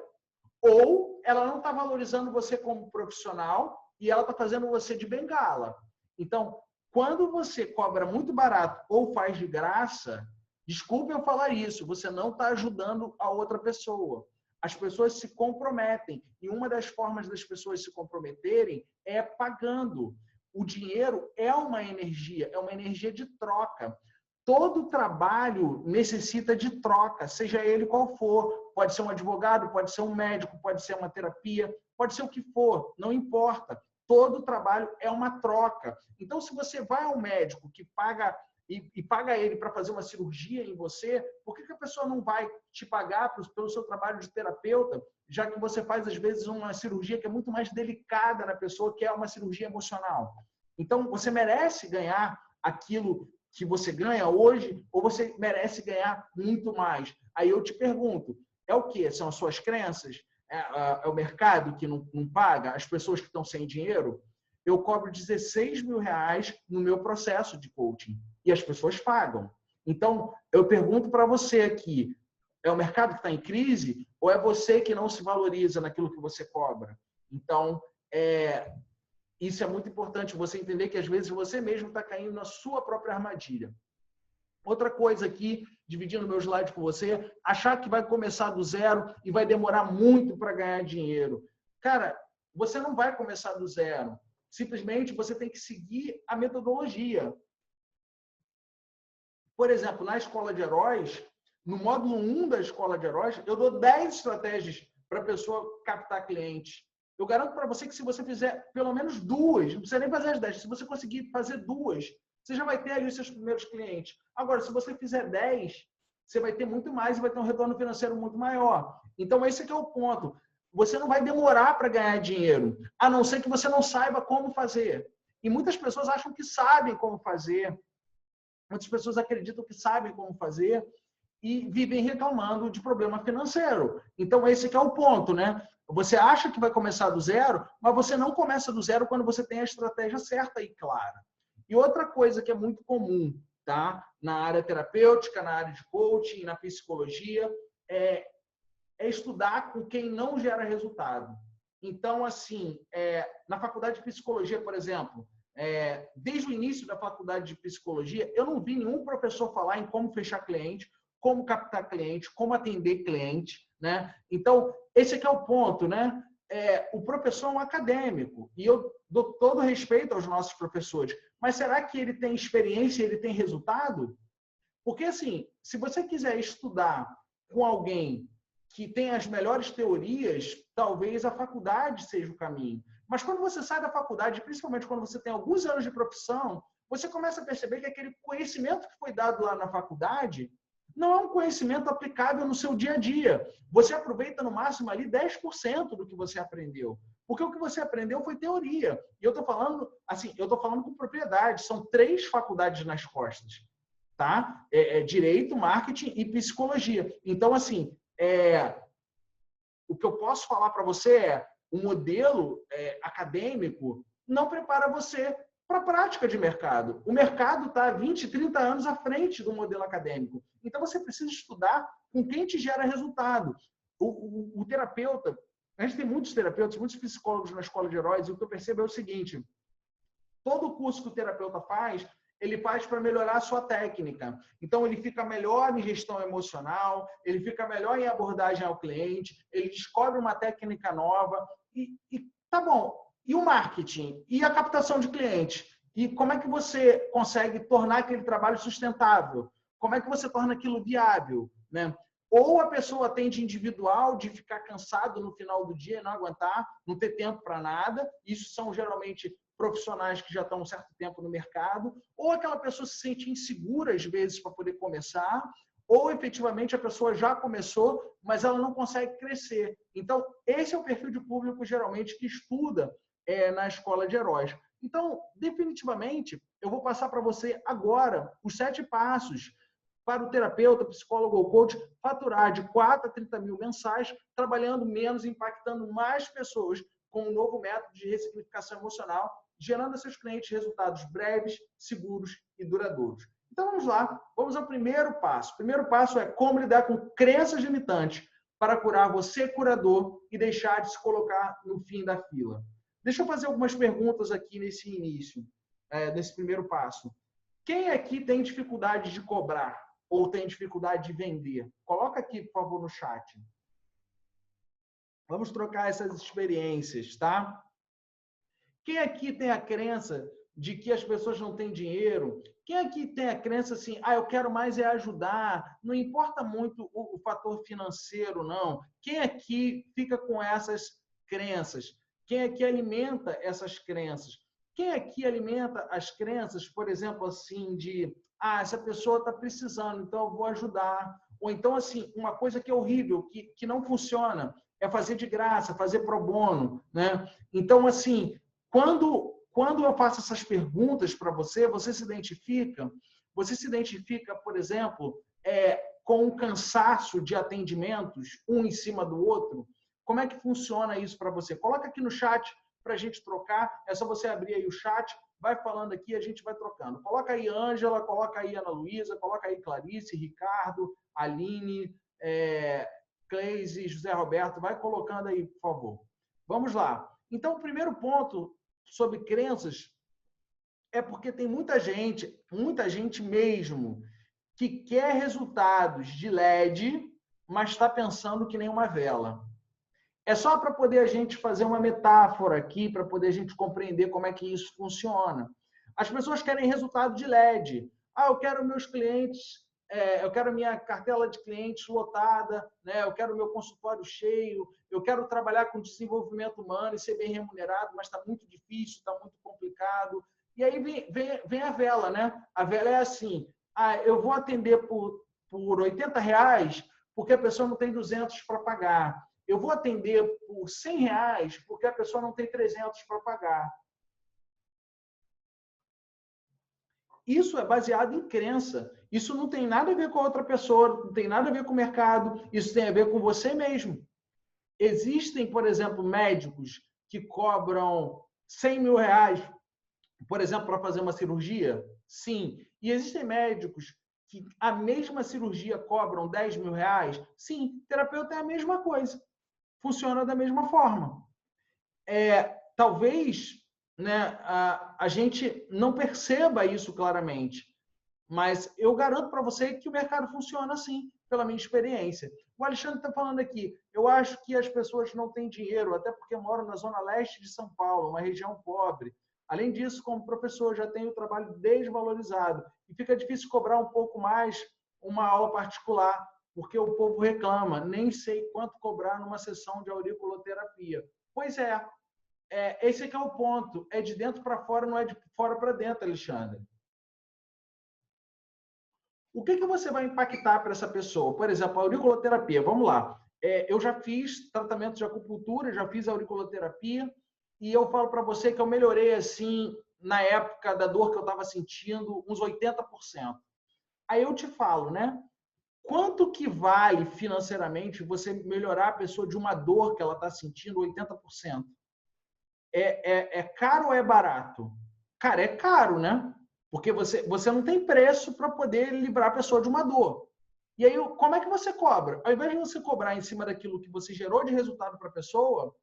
S1: ou ela não está valorizando você como profissional e ela está fazendo você de bengala. Então, quando você cobra muito barato ou faz de graça, desculpe eu falar isso, você não está ajudando a outra pessoa. As pessoas se comprometem. E uma das formas das pessoas se comprometerem é pagando. O dinheiro é uma energia de troca. Todo trabalho necessita de troca, seja ele qual for. Pode ser um advogado, pode ser um médico, pode ser uma terapia, pode ser o que for, não importa. Todo trabalho é uma troca. Então, se você vai ao médico que paga e paga ele para fazer uma cirurgia em você, por que a pessoa não vai te pagar pelo seu trabalho de terapeuta, já que você faz, às vezes, uma cirurgia que é muito mais delicada na pessoa, que é uma cirurgia emocional? Então, você merece ganhar aquilo que você ganha hoje ou você merece ganhar muito mais? Aí eu te pergunto, é o quê? São as suas crenças? É o mercado que não paga? As pessoas que estão sem dinheiro? Eu cobro R$16 mil no meu processo de coaching e as pessoas pagam. Então, eu pergunto para você aqui, é o mercado que está em crise ou é você que não se valoriza naquilo que você cobra? Então, isso é muito importante, você entender que às vezes você mesmo está caindo na sua própria armadilha. Outra coisa aqui dividindo meu slide com você, achar que vai começar do zero e vai demorar muito para ganhar dinheiro. Cara, você não vai começar do zero. Simplesmente você tem que seguir a metodologia. Por exemplo, na Escola de Heróis, no módulo 1 da Escola de Heróis, eu dou 10 estratégias para a pessoa captar clientes. Eu garanto para você que se você fizer pelo menos 2, não precisa nem fazer as 10, se você conseguir fazer 2, você já vai ter ali os seus primeiros clientes. Agora, se você fizer 10, você vai ter muito mais e vai ter um retorno financeiro muito maior. Então, esse aqui é o ponto. Você não vai demorar para ganhar dinheiro, a não ser que você não saiba como fazer. E muitas pessoas acham que sabem como fazer. Muitas pessoas acreditam que sabem como fazer e vivem reclamando de problema financeiro. Então, esse que é o ponto, né? Você acha que vai começar do zero, mas você não começa do zero quando você tem a estratégia certa e clara. E outra coisa que é muito comum, tá? Na área terapêutica, na área de coaching, na psicologia, é estudar com quem não gera resultado. Então, assim, na faculdade de psicologia, por exemplo, desde o início da faculdade de psicologia, eu não vi nenhum professor falar em como fechar cliente, como captar cliente, como atender cliente, né? Então, esse aqui é o ponto, né? O professor é um acadêmico e eu dou todo respeito aos nossos professores, mas será que ele tem experiência, ele tem resultado? Porque, assim, se você quiser estudar com alguém que tem as melhores teorias, talvez a faculdade seja o caminho. Mas quando você sai da faculdade, principalmente quando você tem alguns anos de profissão, você começa a perceber que aquele conhecimento que foi dado lá na faculdade não é um conhecimento aplicável no seu dia a dia. Você aproveita no máximo ali 10% do que você aprendeu. Porque o que você aprendeu foi teoria. E eu estou falando, assim, eu estou falando com propriedade. São 3 faculdades nas costas, tá? Direito, marketing e psicologia. Então, assim, o que eu posso falar para você é o modelo acadêmico não prepara você para a prática de mercado. O mercado está 20, 30 anos à frente do modelo acadêmico. Então, você precisa estudar com quem te gera resultado. O terapeuta, a gente tem muitos terapeutas, muitos psicólogos na Escola de Heróis, e o que eu percebo é o seguinte, todo curso que o terapeuta faz, ele faz para melhorar a sua técnica. Então, ele fica melhor em gestão emocional, ele fica melhor em abordagem ao cliente, ele descobre uma técnica nova e tá bom. E o marketing? E a captação de clientes? E como é que você consegue tornar aquele trabalho sustentável? Como é que você torna aquilo viável, né? Ou a pessoa atende individual, de ficar cansado no final do dia e não aguentar, não ter tempo para nada. Isso são geralmente profissionais que já estão um certo tempo no mercado. Ou aquela pessoa se sente insegura, às vezes, para poder começar. Ou, efetivamente, a pessoa já começou, mas ela não consegue crescer. Então, esse é o perfil de público, geralmente, que estuda na Escola de Heróis. Então, definitivamente, eu vou passar para você agora os 7 passos para o terapeuta, psicólogo ou coach faturar de 4 a 30 mil mensais, trabalhando menos, impactando mais pessoas com um novo método de ressignificação emocional, gerando a seus clientes resultados breves, seguros e duradouros. Então, vamos lá. Vamos ao primeiro passo. O primeiro passo é como lidar com crenças limitantes para curar você, curador, e deixar de se colocar no fim da fila. Deixa eu fazer algumas perguntas aqui nesse início, nesse primeiro passo. Quem aqui tem dificuldade de cobrar ou tem dificuldade de vender? Coloca aqui, por favor, no chat. Vamos trocar essas experiências, tá? Quem aqui tem a crença de que as pessoas não têm dinheiro? Quem aqui tem a crença assim, eu quero mais ajudar, não importa muito o fator financeiro, não? Quem aqui fica com essas crenças? Quem aqui alimenta essas crenças? Quem aqui alimenta as crenças, por exemplo, assim, de essa pessoa está precisando, então eu vou ajudar. Ou então, assim, uma coisa que é horrível, que não funciona, é fazer de graça, fazer pro bono, né? Então, assim, quando eu faço essas perguntas para você, você se identifica, por exemplo, com o cansaço de atendimentos, um em cima do outro? Como é que funciona isso para você? Coloca aqui no chat para a gente trocar. É só você abrir aí o chat, vai falando aqui, a gente vai trocando. Coloca aí Ângela, coloca aí Ana Luísa, coloca aí Clarice, Ricardo, Aline, Cleise, José Roberto. Vai colocando aí, por favor. Vamos lá. Então, o primeiro ponto sobre crenças é porque tem muita gente mesmo, que quer resultados de LED, mas está pensando que nem uma vela. É só para poder a gente fazer uma metáfora aqui, para poder a gente compreender como é que isso funciona. As pessoas querem resultado de LED. Eu quero meus clientes, eu quero minha cartela de clientes lotada, né? Eu quero meu consultório cheio, eu quero trabalhar com desenvolvimento humano e ser bem remunerado, mas está muito difícil, está muito complicado. E aí vem a vela, né? A vela é assim, eu vou atender por R$80 porque a pessoa não tem 200 para pagar. Eu vou atender por R$100 porque a pessoa não tem 300 para pagar. Isso é baseado em crença. Isso não tem nada a ver com a outra pessoa, não tem nada a ver com o mercado, isso tem a ver com você mesmo. Existem, por exemplo, médicos que cobram R$100 mil, por exemplo, para fazer uma cirurgia? Sim. E existem médicos que a mesma cirurgia cobram R$10 mil? Sim. Terapeuta é a mesma coisa. Funciona da mesma forma. Talvez, né, a gente não perceba isso claramente, mas eu garanto para você que o mercado funciona assim, pela minha experiência. O Alexandre está falando aqui, eu acho que as pessoas não têm dinheiro, até porque moram na zona leste de São Paulo, uma região pobre. Além disso, como professor, já tenho o trabalho desvalorizado e fica difícil cobrar um pouco mais uma aula particular, porque o povo reclama, nem sei quanto cobrar numa sessão de auriculoterapia. Pois é, esse aqui é o ponto, é de dentro para fora, não é de fora para dentro, Alexandre. O que você vai impactar para essa pessoa? Por exemplo, a auriculoterapia, vamos lá. Eu já fiz tratamento de acupuntura, já fiz auriculoterapia, e eu falo para você que eu melhorei, assim, na época da dor que eu estava sentindo, uns 80%. Aí eu te falo, né? Quanto que vale financeiramente você melhorar a pessoa de uma dor que ela está sentindo 80%? É caro ou é barato? Cara, é caro, né? Porque você não tem preço para poder livrar a pessoa de uma dor. E aí, como é que você cobra? Ao invés de você cobrar em cima daquilo que você gerou de resultado para a pessoa,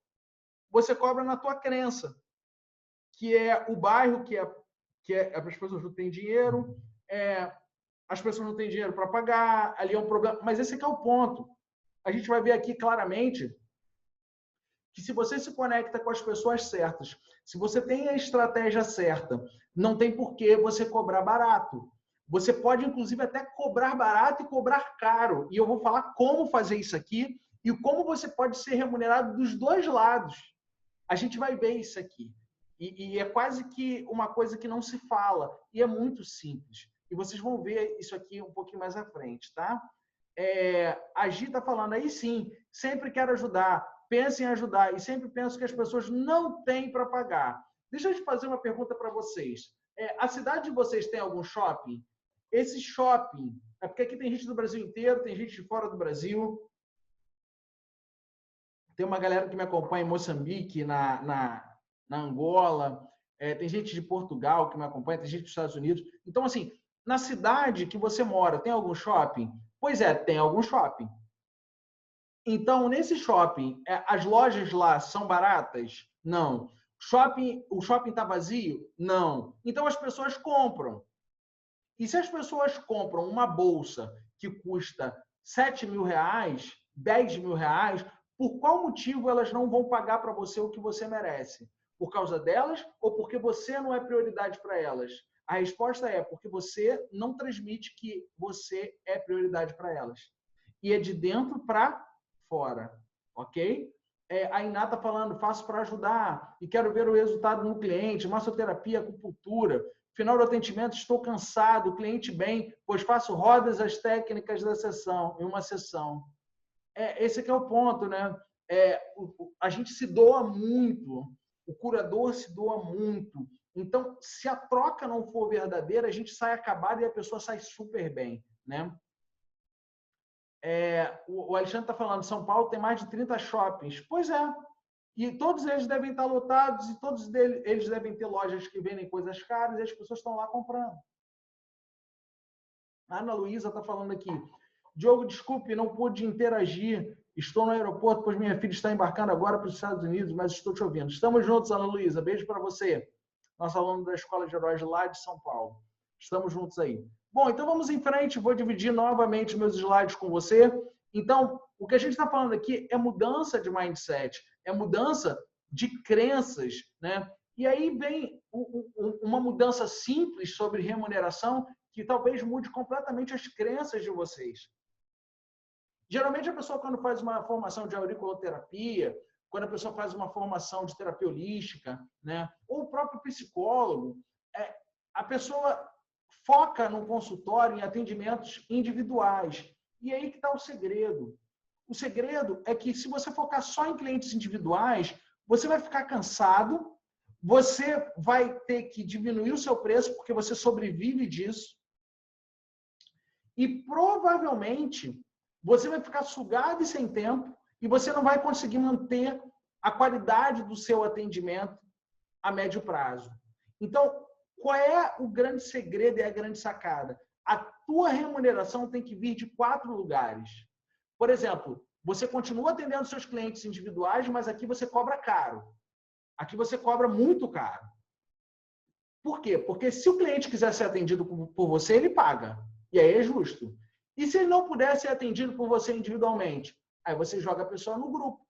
S1: você cobra na tua crença, que é o bairro, que as pessoas não têm dinheiro, as pessoas não têm dinheiro para pagar, ali é um problema. Mas esse aqui é o ponto. A gente vai ver aqui claramente que se você se conecta com as pessoas certas, se você tem a estratégia certa, não tem por que você cobrar barato. Você pode, inclusive, até cobrar barato e cobrar caro. E eu vou falar como fazer isso aqui e como você pode ser remunerado dos dois lados. A gente vai ver isso aqui. E é quase que uma coisa que não se fala. E é muito simples. E vocês vão ver isso aqui um pouquinho mais à frente, tá? A Gi está falando aí, sim, sempre quero ajudar, penso em ajudar e sempre penso que as pessoas não têm para pagar. Deixa eu te fazer uma pergunta para vocês. A cidade de vocês tem algum shopping? Esse shopping, porque aqui tem gente do Brasil inteiro, tem gente de fora do Brasil. Tem uma galera que me acompanha em Moçambique, na Angola, tem gente de Portugal que me acompanha, tem gente dos Estados Unidos. Então, assim, na cidade que você mora, tem algum shopping? Pois é, tem algum shopping. Então, nesse shopping, as lojas lá são baratas? Não. O shopping está vazio? Não. Então, as pessoas compram. E se as pessoas compram uma bolsa que custa R$7 mil, R$10 mil, por qual motivo elas não vão pagar para você o que você merece? Por causa delas ou porque você não é prioridade para elas? A resposta é porque você não transmite que você é prioridade para elas. E é de dentro para fora, ok? A Iná está falando, faço para ajudar e quero ver o resultado no cliente, massoterapia, acupuntura. Final do atendimento, estou cansado, cliente bem, pois faço rodas as técnicas da sessão, em uma sessão. Esse aqui é o ponto, né? A gente se doa muito, o curador se doa muito. Então, se a troca não for verdadeira, a gente sai acabado e a pessoa sai super bem, né? O Alexandre está falando, São Paulo tem mais de 30 shoppings. Pois é. E todos eles devem estar lotados e todos eles devem ter lojas que vendem coisas caras e as pessoas estão lá comprando. A Ana Luísa está falando aqui. Diogo, desculpe, não pude interagir. Estou no aeroporto, pois minha filha está embarcando agora para os Estados Unidos, mas estou te ouvindo. Estamos juntos, Ana Luísa. Beijo para você. Nossa aluna da Escola de Heróis lá de São Paulo. Estamos juntos aí. Bom, então vamos em frente. Vou dividir novamente meus slides com você. Então, o que a gente está falando aqui é mudança de mindset, é mudança de crenças, né? E aí vem uma mudança simples sobre remuneração que talvez mude completamente as crenças de vocês. Geralmente, a pessoa, quando faz uma formação de auriculoterapia, quando a pessoa faz uma formação de terapia holística, né? Ou o próprio psicólogo, a pessoa foca no consultório em atendimentos individuais. E aí que está o segredo. O segredo é que, se você focar só em clientes individuais, você vai ficar cansado, você vai ter que diminuir o seu preço, porque você sobrevive disso. E provavelmente você vai ficar sugado e sem tempo, e você não vai conseguir manter a qualidade do seu atendimento a médio prazo. Então, qual é o grande segredo e a grande sacada? A tua remuneração tem que vir de 4 lugares. Por exemplo, você continua atendendo seus clientes individuais, mas aqui você cobra caro. Aqui você cobra muito caro. Por quê? Porque se o cliente quiser ser atendido por você, ele paga. E aí é justo. E se ele não puder ser atendido por você individualmente? Aí você joga a pessoa no grupo.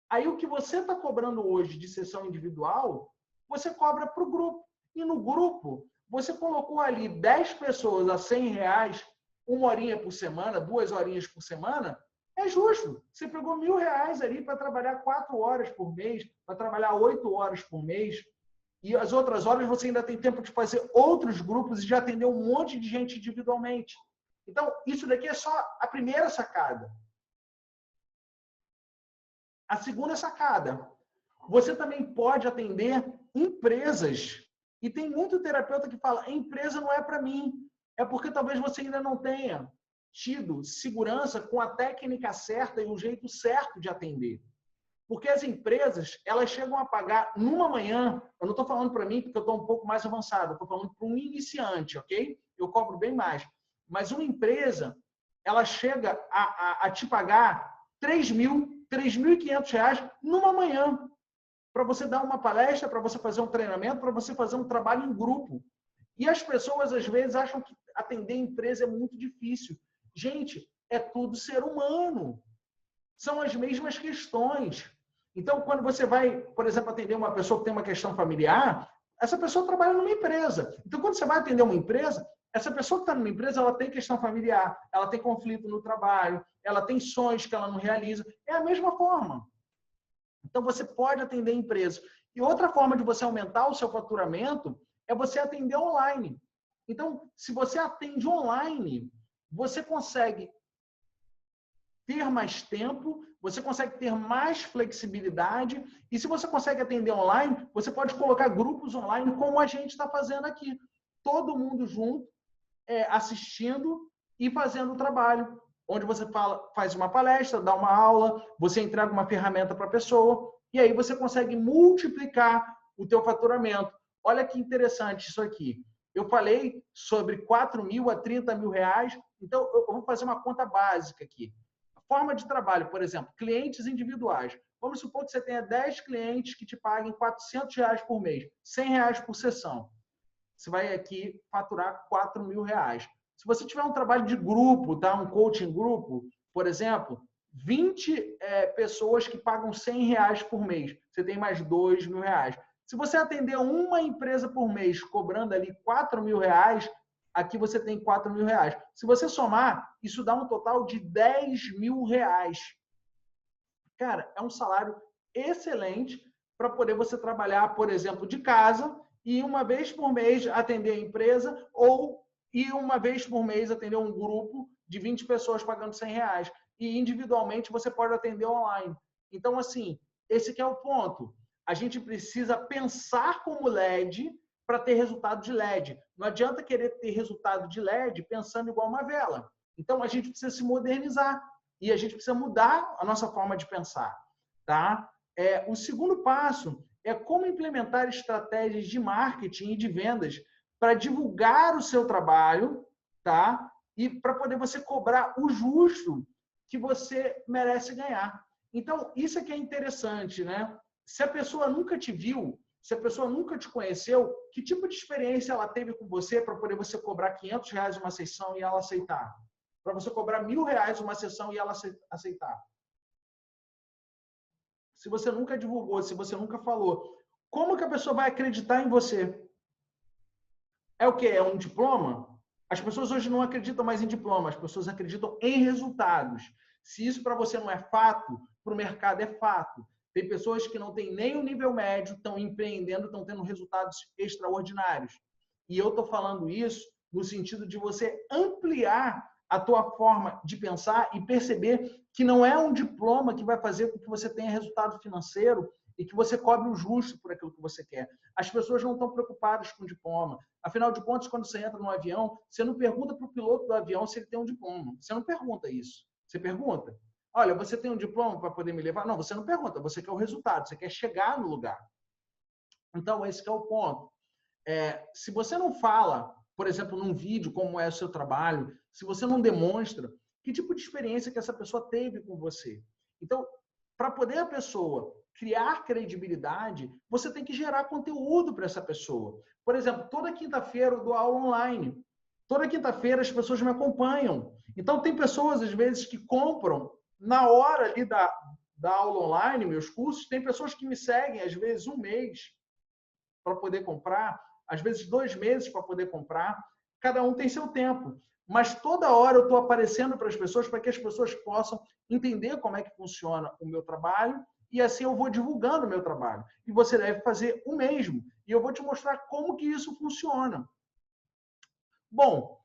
S1: Aí o que você está cobrando hoje de sessão individual, você cobra para o grupo. E no grupo, você colocou ali 10 pessoas a R$100, 1 horinha por semana, 2 horinhas por semana, é justo. Você pegou R$1.000 ali para trabalhar 4 horas por mês, para trabalhar 8 horas por mês, e as outras horas você ainda tem tempo de fazer outros grupos e de atender um monte de gente individualmente. Então, isso daqui é só a primeira sacada. A segunda sacada, você também pode atender empresas. E tem muito terapeuta que fala, a empresa não é para mim. É porque talvez você ainda não tenha tido segurança com a técnica certa e o jeito certo de atender. Porque as empresas, elas chegam a pagar numa manhã, eu não estou falando para mim porque eu estou um pouco mais avançado, eu estou falando para um iniciante, ok? Eu cobro bem mais. Mas uma empresa, ela chega a te pagar R$3.000, R$3.500 numa manhã, para você dar uma palestra, para você fazer um treinamento, para você fazer um trabalho em grupo. E as pessoas, às vezes, acham que atender empresa é muito difícil. Gente, é tudo ser humano. São as mesmas questões. Então, quando você vai, por exemplo, atender uma pessoa que tem uma questão familiar, essa pessoa trabalha numa empresa. Então, quando você vai atender uma empresa, essa pessoa que está numa empresa, ela tem questão familiar, ela tem conflito no trabalho, ela tem sonhos que ela não realiza. É a mesma forma. Então, você pode atender empresas. E outra forma de você aumentar o seu faturamento é você atender online. Então, se você atende online, você consegue ter mais tempo, você consegue ter mais flexibilidade. E se você consegue atender online, você pode colocar grupos online como a gente está fazendo aqui. Todo mundo junto, assistindo e fazendo o trabalho. Onde você faz uma palestra, dá uma aula, você entrega uma ferramenta para a pessoa e aí você consegue multiplicar o teu faturamento. Olha que interessante isso aqui. Eu falei sobre R$4.000 a R$30.000, então eu vou fazer uma conta básica aqui. A forma de trabalho, por exemplo, clientes individuais. Vamos supor que você tenha 10 clientes que te paguem R$400 por mês, R$100 por sessão. Você vai aqui faturar R$4.000. Se você tiver um trabalho de grupo, tá? Um coaching grupo, por exemplo, 20 pessoas que pagam R$100 por mês, você tem mais R$2.000. Se você atender uma empresa por mês cobrando ali R$4.000, aqui você tem R$4.000. Se você somar, isso dá um total de R$10.000. Cara, é um salário excelente para poder você trabalhar, por exemplo, de casa e uma vez por mês atender a empresa e uma vez por mês atender um grupo de 20 pessoas pagando R$100. E individualmente você pode atender online. Então, assim, esse que é o ponto. A gente precisa pensar como LED para ter resultado de LED. Não adianta querer ter resultado de LED pensando igual uma vela. Então, a gente precisa se modernizar. E a gente precisa mudar a nossa forma de pensar. Tá? O segundo passo é como implementar estratégias de marketing e de vendas para divulgar o seu trabalho, tá? E para poder você cobrar o justo que você merece ganhar. Então, isso aqui é interessante, né? Se a pessoa nunca te viu, se a pessoa nunca te conheceu, que tipo de experiência ela teve com você para poder você cobrar R$500 uma sessão e ela aceitar? Para você cobrar R$1.000 uma sessão e ela aceitar? Se você nunca divulgou, se você nunca falou, como que a pessoa vai acreditar em você? É o quê? É um diploma? As pessoas hoje não acreditam mais em diploma, as pessoas acreditam em resultados. Se isso para você não é fato, para o mercado é fato. Tem pessoas que não têm nem o nível médio, estão empreendendo, estão tendo resultados extraordinários. E eu estou falando isso no sentido de você ampliar a tua forma de pensar e perceber que não é um diploma que vai fazer com que você tenha resultado financeiro e que você cobre o justo por aquilo que você quer. As pessoas não estão preocupadas com o diploma. Afinal de contas, quando você entra no avião, você não pergunta para o piloto do avião se ele tem um diploma. Você não pergunta isso. Você pergunta: olha, você tem um diploma para poder me levar? Não, você não pergunta. Você quer o resultado, você quer chegar no lugar. Então, esse que é o ponto. Se você não fala, por exemplo, num vídeo como é o seu trabalho, se você não demonstra que tipo de experiência que essa pessoa teve com você. Então, para poder a pessoa criar credibilidade, você tem que gerar conteúdo para essa pessoa. Por exemplo, toda quinta-feira eu dou aula online. Toda quinta-feira as pessoas me acompanham. Então, tem pessoas, às vezes, que compram na hora ali da aula online, meus cursos. Tem pessoas que me seguem, às vezes, 1 mês para poder comprar, às vezes 2 meses para poder comprar. Cada um tem seu tempo. Mas toda hora eu estou aparecendo para as pessoas para que as pessoas possam entender como é que funciona o meu trabalho e assim eu vou divulgando o meu trabalho. E você deve fazer o mesmo. E eu vou te mostrar como que isso funciona. Bom,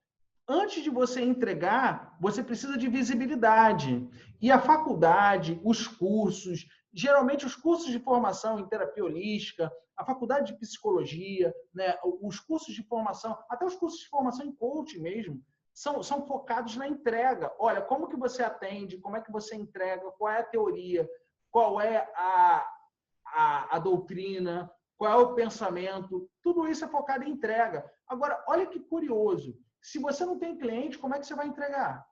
S1: antes de você entregar, você precisa de visibilidade. E a faculdade, os cursos, geralmente os cursos de formação em terapia holística, a faculdade de psicologia, né, os cursos de formação, até os cursos de formação em coaching mesmo, são focados na entrega. Olha, como que você atende, como é que você entrega, qual é a teoria, qual é a doutrina, qual é o pensamento, tudo isso é focado em entrega. Agora, olha que curioso, se você não tem cliente, como é que você vai entregar?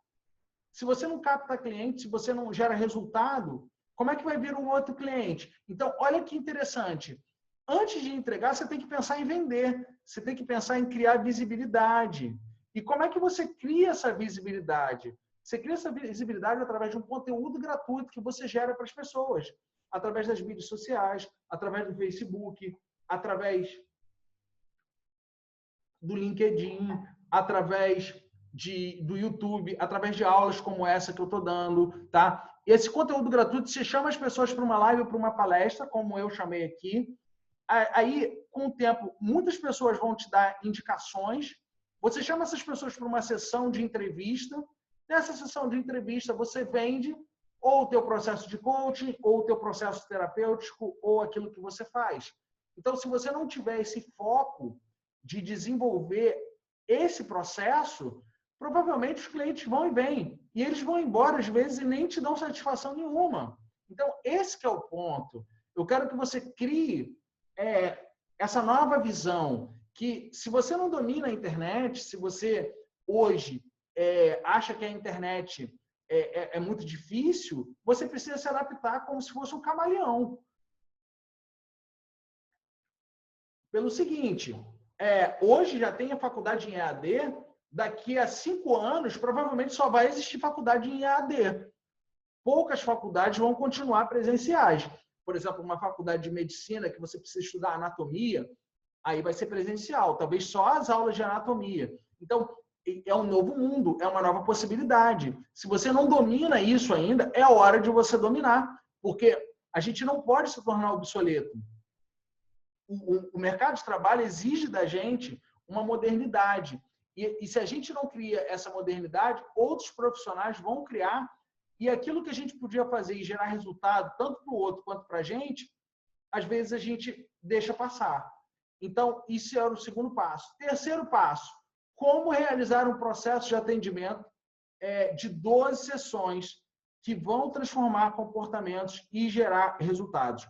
S1: Se você não capta cliente, se você não gera resultado, como é que vai vir um outro cliente? Então, olha que interessante. Antes de entregar, você tem que pensar em vender. Você tem que pensar em criar visibilidade. E como é que você cria essa visibilidade? Você cria essa visibilidade através de um conteúdo gratuito que você gera para as pessoas. Através das mídias sociais, através do Facebook, através do LinkedIn, através do YouTube, através de aulas como essa que eu estou dando, tá? Esse conteúdo gratuito, você chama as pessoas para uma live ou para uma palestra, como eu chamei aqui. Aí, com o tempo, muitas pessoas vão te dar indicações. Você chama essas pessoas para uma sessão de entrevista. Nessa sessão de entrevista, você vende ou o teu processo de coaching, ou o teu processo terapêutico, ou aquilo que você faz. Então, se você não tiver esse foco de desenvolver esse processo, provavelmente os clientes vão e vêm. E eles vão embora, às vezes, e nem te dão satisfação nenhuma. Então, esse que é o ponto. Eu quero que você crie essa nova visão, que se você não domina a internet, se você hoje acha que a internet é muito difícil, você precisa se adaptar como se fosse um camaleão. Pelo seguinte, hoje já tem a faculdade em EAD, daqui a 5 anos, provavelmente só vai existir faculdade em EAD. Poucas faculdades vão continuar presenciais. Por exemplo, uma faculdade de medicina que você precisa estudar anatomia, aí vai ser presencial, talvez só as aulas de anatomia. Então, é um novo mundo, é uma nova possibilidade. Se você não domina isso ainda, é hora de você dominar, porque a gente não pode se tornar obsoleto. O mercado de trabalho exige da gente uma modernidade. E se a gente não cria essa modernidade, outros profissionais vão criar, e aquilo que a gente podia fazer e gerar resultado, tanto para o outro quanto para a gente, às vezes a gente deixa passar. Então, isso era o segundo passo. Terceiro passo, como realizar um processo de atendimento de 12 sessões que vão transformar comportamentos e gerar resultados.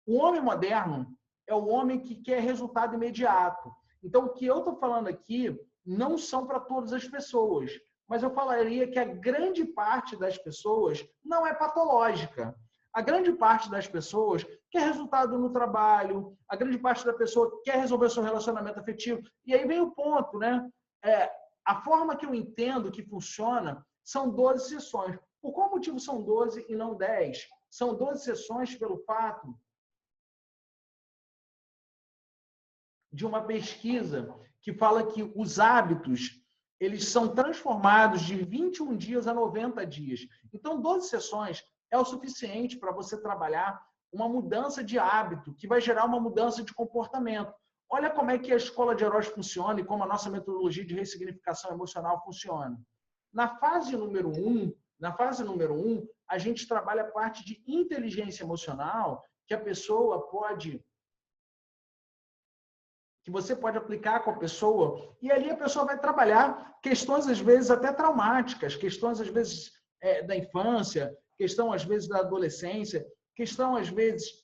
S1: O homem moderno é o homem que quer resultado imediato. Então, o que eu estou falando aqui não são para todas as pessoas, mas eu falaria que a grande parte das pessoas não é patológica. A grande parte das pessoas quer resultado no trabalho, a grande parte da pessoa quer resolver seu relacionamento afetivo. E aí vem o ponto, né? A forma que eu entendo que funciona são 12 sessões. Por qual motivo são 12 e não 10? São 12 sessões pelo fato de uma pesquisa que fala que os hábitos eles são transformados de 21 dias a 90 dias. Então, 12 sessões é o suficiente para você trabalhar uma mudança de hábito, que vai gerar uma mudança de comportamento. Olha como é que a escola de heróis funciona e como a nossa metodologia de ressignificação emocional funciona. Na fase número 1, a gente trabalha a parte de inteligência emocional, que a pessoa pode... que você pode aplicar com a pessoa, e ali a pessoa vai trabalhar questões, às vezes, até traumáticas, questões, às vezes, da infância, questão, às vezes, da adolescência, questão, às vezes,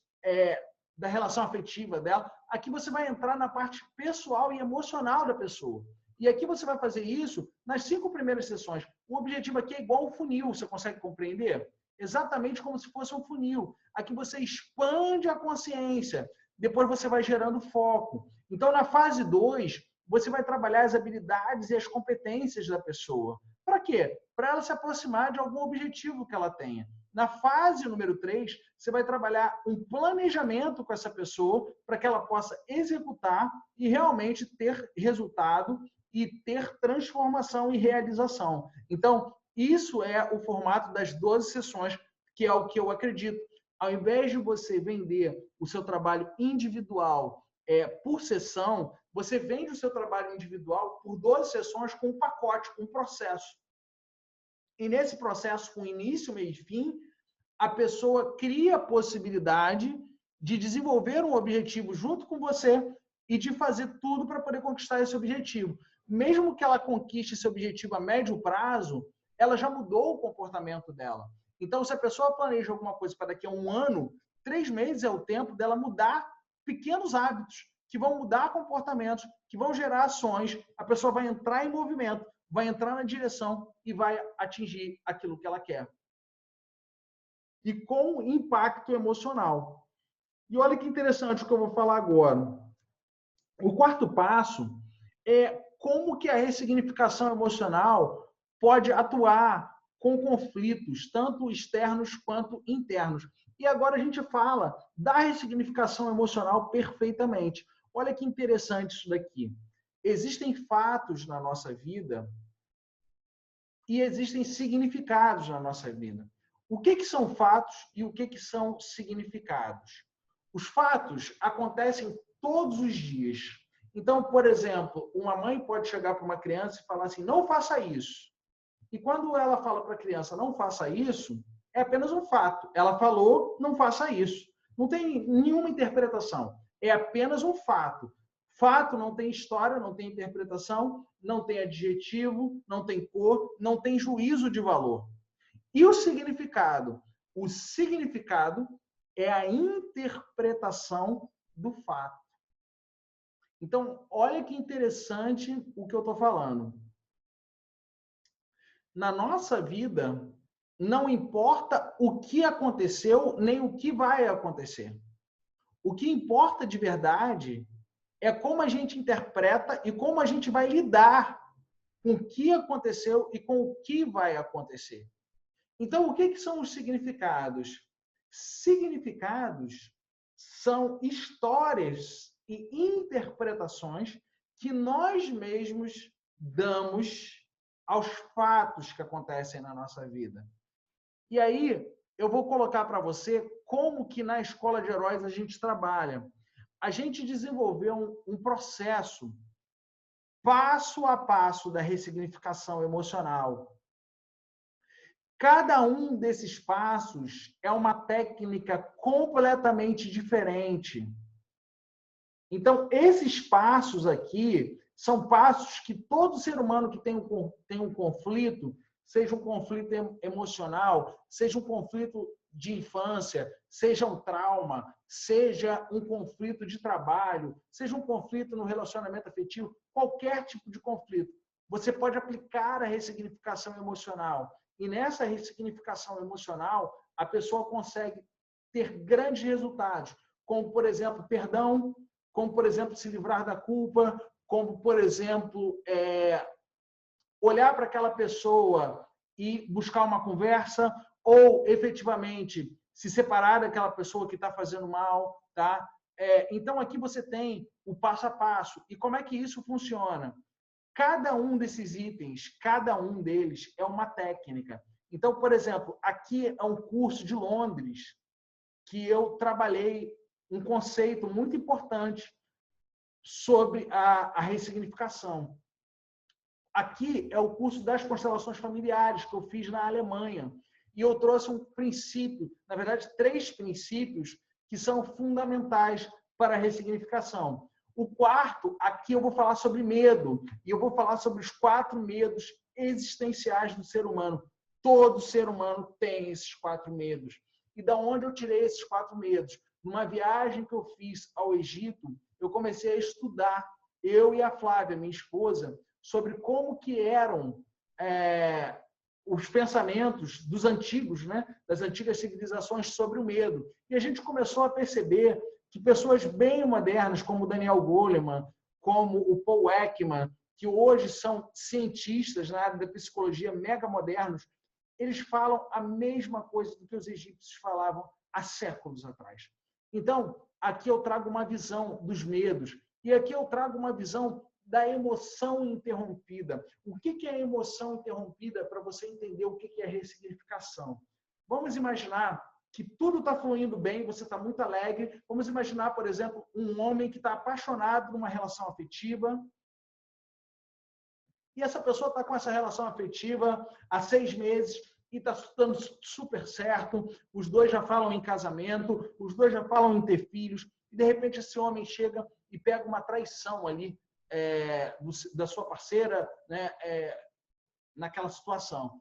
S1: da relação afetiva dela. Aqui você vai entrar na parte pessoal e emocional da pessoa. E aqui você vai fazer isso nas 5 primeiras sessões. O objetivo aqui é igual ao funil, você consegue compreender? Exatamente como se fosse um funil. Aqui você expande a consciência, depois você vai gerando foco. Então, na fase 2, você vai trabalhar as habilidades e as competências da pessoa. Para quê? Para ela se aproximar de algum objetivo que ela tenha. Na fase número 3, você vai trabalhar um planejamento com essa pessoa para que ela possa executar e realmente ter resultado e ter transformação e realização. Então, isso é o formato das 12 sessões, que é o que eu acredito. Ao invés de você vender o seu trabalho individual por sessão, você vende o seu trabalho individual por 12 sessões com um pacote, com um processo. E nesse processo, com início, meio e fim, a pessoa cria a possibilidade de desenvolver um objetivo junto com você e de fazer tudo para poder conquistar esse objetivo. Mesmo que ela conquiste esse objetivo a médio prazo, ela já mudou o comportamento dela. Então, se a pessoa planeja alguma coisa para daqui a 1 ano, 3 meses é o tempo dela mudar pequenos hábitos, que vão mudar comportamentos, que vão gerar ações, a pessoa vai entrar em movimento, vai entrar na direção e vai atingir aquilo que ela quer. E com impacto emocional. E olha que interessante o que eu vou falar agora. O quarto passo é como que a ressignificação emocional pode atuar com conflitos, tanto externos quanto internos. E agora a gente fala da ressignificação emocional perfeitamente. Olha que interessante isso daqui. Existem fatos na nossa vida e existem significados na nossa vida. O que são fatos e o que são significados? Os fatos acontecem todos os dias. Então, por exemplo, uma mãe pode chegar para uma criança e falar assim, não faça isso. E quando ela fala para a criança, não faça isso, é apenas um fato. Ela falou, não faça isso. Não tem nenhuma interpretação. É apenas um fato. Fato não tem história, não tem interpretação, não tem adjetivo, não tem cor, não tem juízo de valor. E o significado? O significado é a interpretação do fato. Então, olha que interessante o que eu estou falando. Na nossa vida, não importa o que aconteceu, nem o que vai acontecer. O que importa de verdade é como a gente interpreta e como a gente vai lidar com o que aconteceu e com o que vai acontecer. Então, o que são os significados? Significados são histórias e interpretações que nós mesmos damos aos fatos que acontecem na nossa vida. E aí, eu vou colocar para você como que na Escola de Heróis a gente trabalha. A gente desenvolveu um processo passo a passo da ressignificação emocional. Cada um desses passos é uma técnica completamente diferente. Então, esses passos aqui são passos que todo ser humano que tem um conflito, seja um conflito emocional, seja um conflito de infância, seja um trauma, seja um conflito de trabalho, seja um conflito no relacionamento afetivo, qualquer tipo de conflito, você pode aplicar a ressignificação emocional. E nessa ressignificação emocional, a pessoa consegue ter grandes resultados, como, por exemplo, perdão, como, por exemplo, se livrar da culpa, como, por exemplo, olhar para aquela pessoa e buscar uma conversa, ou, efetivamente, se separar daquela pessoa que está fazendo mal, tá? Então, aqui você tem o passo a passo. E como é que isso funciona? Cada um desses itens, cada um deles é uma técnica. Então, por exemplo, aqui é um curso de Londres que eu trabalhei um conceito muito importante sobre a ressignificação. Aqui é o curso das constelações familiares que eu fiz na Alemanha. E eu trouxe um princípio, na verdade, 3 princípios que são fundamentais para a ressignificação. O quarto, aqui eu vou falar sobre medo. E eu vou falar sobre os 4 medos existenciais do ser humano. Todo ser humano tem esses 4 medos. E da onde eu tirei esses 4 medos? Numa viagem que eu fiz ao Egito, eu comecei a estudar, eu e a Flávia, minha esposa, sobre como que eram os pensamentos dos antigos, né, das antigas civilizações sobre o medo. E a gente começou a perceber que pessoas bem modernas, como Daniel Goleman, como o Paul Ekman, que hoje são cientistas na área da psicologia mega modernos, eles falam a mesma coisa do que os egípcios falavam há séculos atrás. Então, aqui eu trago uma visão dos medos, e aqui eu trago uma visão da emoção interrompida. O que é emoção interrompida para você entender o que é ressignificação? Vamos imaginar que tudo está fluindo bem, você está muito alegre. Vamos imaginar, por exemplo, um homem que está apaixonado numa relação afetiva. E essa pessoa está com essa relação afetiva há 6 meses e está dando super certo. Os dois já falam em casamento, os dois já falam em ter filhos. E, de repente, esse homem chega e pega uma traição ali da sua parceira, né, naquela situação.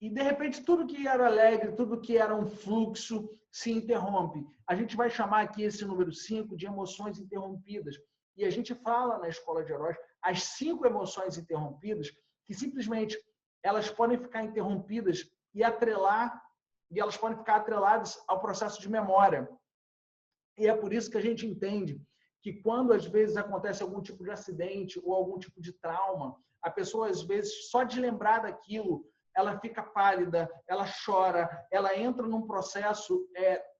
S1: E, de repente, tudo que era alegre, tudo que era um fluxo, se interrompe. A gente vai chamar aqui esse número 5 de emoções interrompidas. E a gente fala na Escola de Heróis as 5 emoções interrompidas, que simplesmente elas podem ficar interrompidas e elas podem ficar atreladas ao processo de memória. E é por isso que a gente entende que quando, às vezes, acontece algum tipo de acidente ou algum tipo de trauma, a pessoa, às vezes, só de lembrar daquilo, ela fica pálida, ela chora, ela entra num processo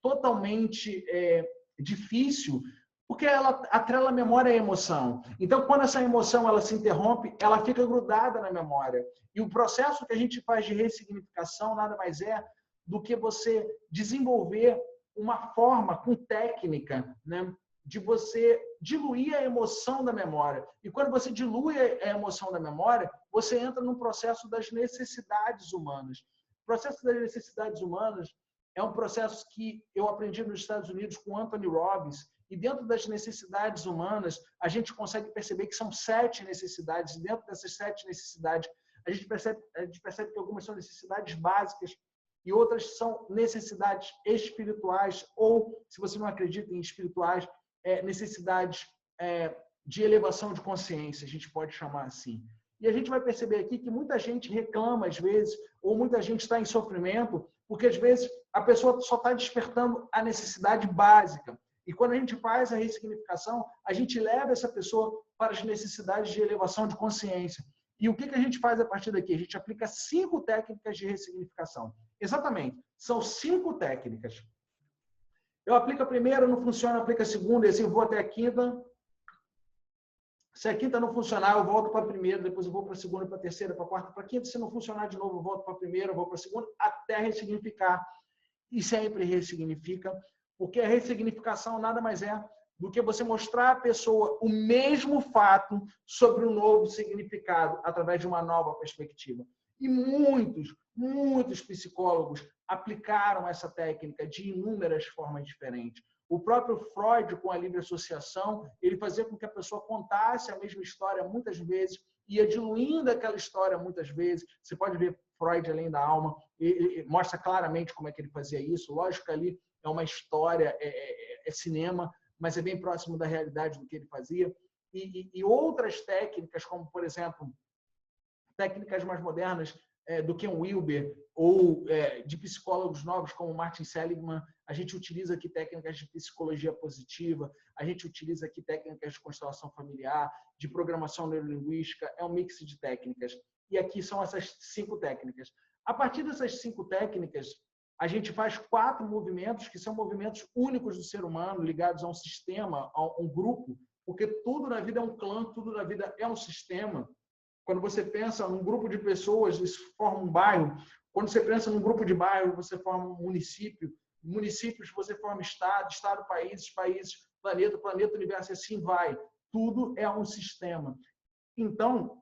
S1: totalmente difícil, porque ela atrela a memória à emoção. Então, quando essa emoção ela se interrompe, ela fica grudada na memória. E o processo que a gente faz de ressignificação nada mais é do que você desenvolver uma forma com técnica, né, de você diluir a emoção da memória. E quando você dilui a emoção da memória, você entra no processo das necessidades humanas. O processo das necessidades humanas é um processo que eu aprendi nos Estados Unidos com Anthony Robbins, e dentro das necessidades humanas, a gente consegue perceber que são 7 necessidades, e dentro dessas 7 necessidades, a gente percebe que algumas são necessidades básicas, e outras são necessidades espirituais, ou, se você não acredita em espirituais, necessidades de elevação de consciência, a gente pode chamar assim. E a gente vai perceber aqui que muita gente reclama, às vezes, ou muita gente está em sofrimento, porque, às vezes, a pessoa só está despertando a necessidade básica. E quando a gente faz a ressignificação, a gente leva essa pessoa para as necessidades de elevação de consciência. E o que a gente faz a partir daqui? A gente aplica 5 técnicas de ressignificação. Exatamente, são 5 técnicas. Eu aplico a primeira, não funciona, eu aplico a segunda, e assim eu vou até a quinta. Se a quinta não funcionar, eu volto para a primeira, depois eu vou para a segunda, para a terceira, para a quarta, para a quinta. Se não funcionar de novo, eu volto para a primeira, eu vou para a segunda, até ressignificar. E sempre ressignifica, porque a ressignificação nada mais é do que você mostrar à pessoa o mesmo fato sobre um novo significado, através de uma nova perspectiva. E muitos psicólogos aplicaram essa técnica de inúmeras formas diferentes. O próprio Freud, com a livre associação, ele fazia com que a pessoa contasse a mesma história muitas vezes, ia diluindo aquela história muitas vezes. Você pode ver Freud Além da Alma, ele mostra claramente como é que ele fazia isso. Lógico que ali é uma história, é cinema, mas é bem próximo da realidade do que ele fazia. E outras técnicas, como, por exemplo, técnicas mais modernas do Ken Wilber ou de psicólogos novos como Martin Seligman. A gente utiliza aqui técnicas de psicologia positiva, a gente utiliza aqui técnicas de constelação familiar, de programação neurolinguística, é um mix de técnicas. E aqui são essas 5 técnicas. A partir dessas 5 técnicas, a gente faz 4 movimentos, que são movimentos únicos do ser humano, ligados a um sistema, a um grupo, porque tudo na vida é um clã, tudo na vida é um sistema. Quando você pensa num grupo de pessoas, isso forma um bairro. Quando você pensa num grupo de bairro, você forma um município. Municípios, você forma estado, estado, países, países, planeta, planeta, universo, e assim vai. Tudo é um sistema. Então,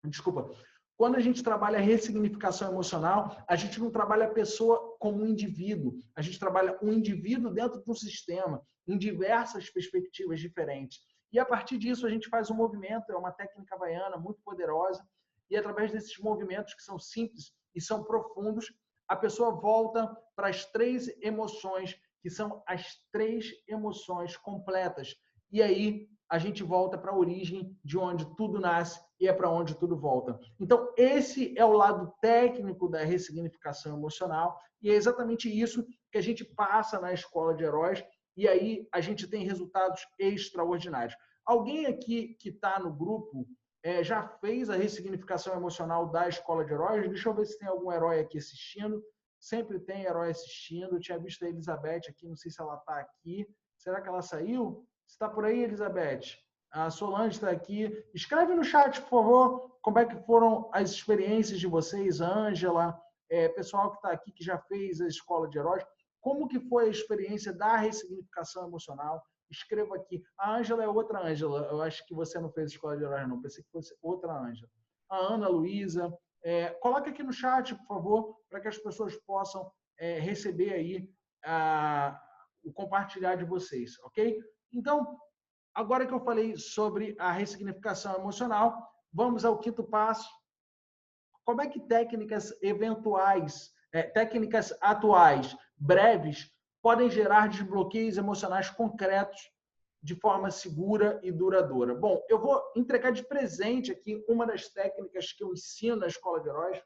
S1: desculpa, quando a gente trabalha a ressignificação emocional, a gente não trabalha a pessoa como um indivíduo. A gente trabalha um indivíduo dentro de um sistema, em diversas perspectivas diferentes. E a partir disso a gente faz um movimento, é uma técnica havaiana muito poderosa, e através desses movimentos que são simples e são profundos, a pessoa volta para as 3 emoções, que são as 3 emoções completas. E aí a gente volta para a origem de onde tudo nasce e é para onde tudo volta. Então, esse é o lado técnico da ressignificação emocional, e é exatamente isso que a gente passa na Escola de Heróis, e aí a gente tem resultados extraordinários. Alguém aqui que está no grupo já fez a ressignificação emocional da Escola de Heróis? Deixa eu ver se tem algum herói aqui assistindo. Sempre tem herói assistindo. Eu tinha visto a Elizabeth aqui, não sei se ela está aqui. Será que ela saiu? Você está por aí, Elizabeth? A Solange está aqui. Escreve no chat, por favor, como é que foram as experiências de vocês, Ângela, pessoal que está aqui, que já fez a Escola de Heróis. Como que foi a experiência da ressignificação emocional? Escreva aqui. A Ângela é outra Ângela. Eu acho que você não fez Escola de Heróis, não. Pensei que fosse outra Ângela. A Ana Luísa. Coloque aqui no chat, por favor, para que as pessoas possam receber aí o compartilhar de vocês, ok? Então, agora que eu falei sobre a ressignificação emocional, vamos ao 5º passo. Como é que técnicas técnicas atuais, breves, podem gerar desbloqueios emocionais concretos de forma segura e duradoura? Bom, eu vou entregar de presente aqui uma das técnicas que eu ensino na Escola de Heróis.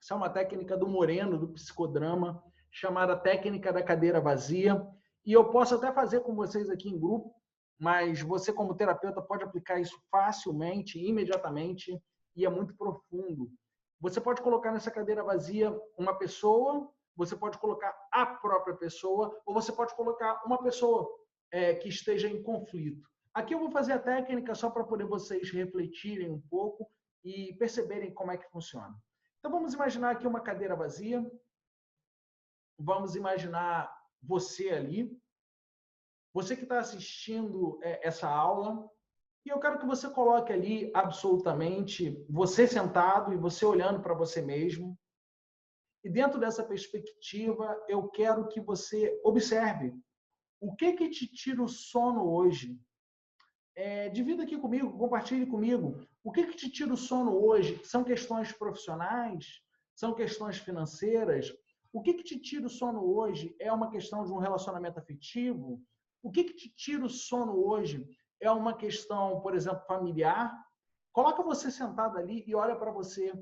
S1: Essa é uma técnica do Moreno, do psicodrama, chamada técnica da cadeira vazia. E eu posso até fazer com vocês aqui em grupo, mas você, como terapeuta, pode aplicar isso facilmente, imediatamente, e é muito profundo. Você pode colocar nessa cadeira vazia uma pessoa, você pode colocar a própria pessoa, ou você pode colocar uma pessoa que esteja em conflito. Aqui eu vou fazer a técnica só para poder vocês refletirem um pouco e perceberem como é que funciona. Então vamos imaginar aqui uma cadeira vazia. Vamos imaginar você ali, você que está assistindo essa aula, e eu quero que você coloque ali absolutamente você sentado e você olhando para você mesmo. E dentro dessa perspectiva, eu quero que você observe o que te tira o sono hoje. Divida aqui comigo, compartilhe comigo. O que te tira o sono hoje? São questões profissionais? São questões financeiras? O que te tira o sono hoje? É uma questão de um relacionamento afetivo? O que te tira o sono hoje? É uma questão, por exemplo, familiar? Coloca você sentado ali e olha para você.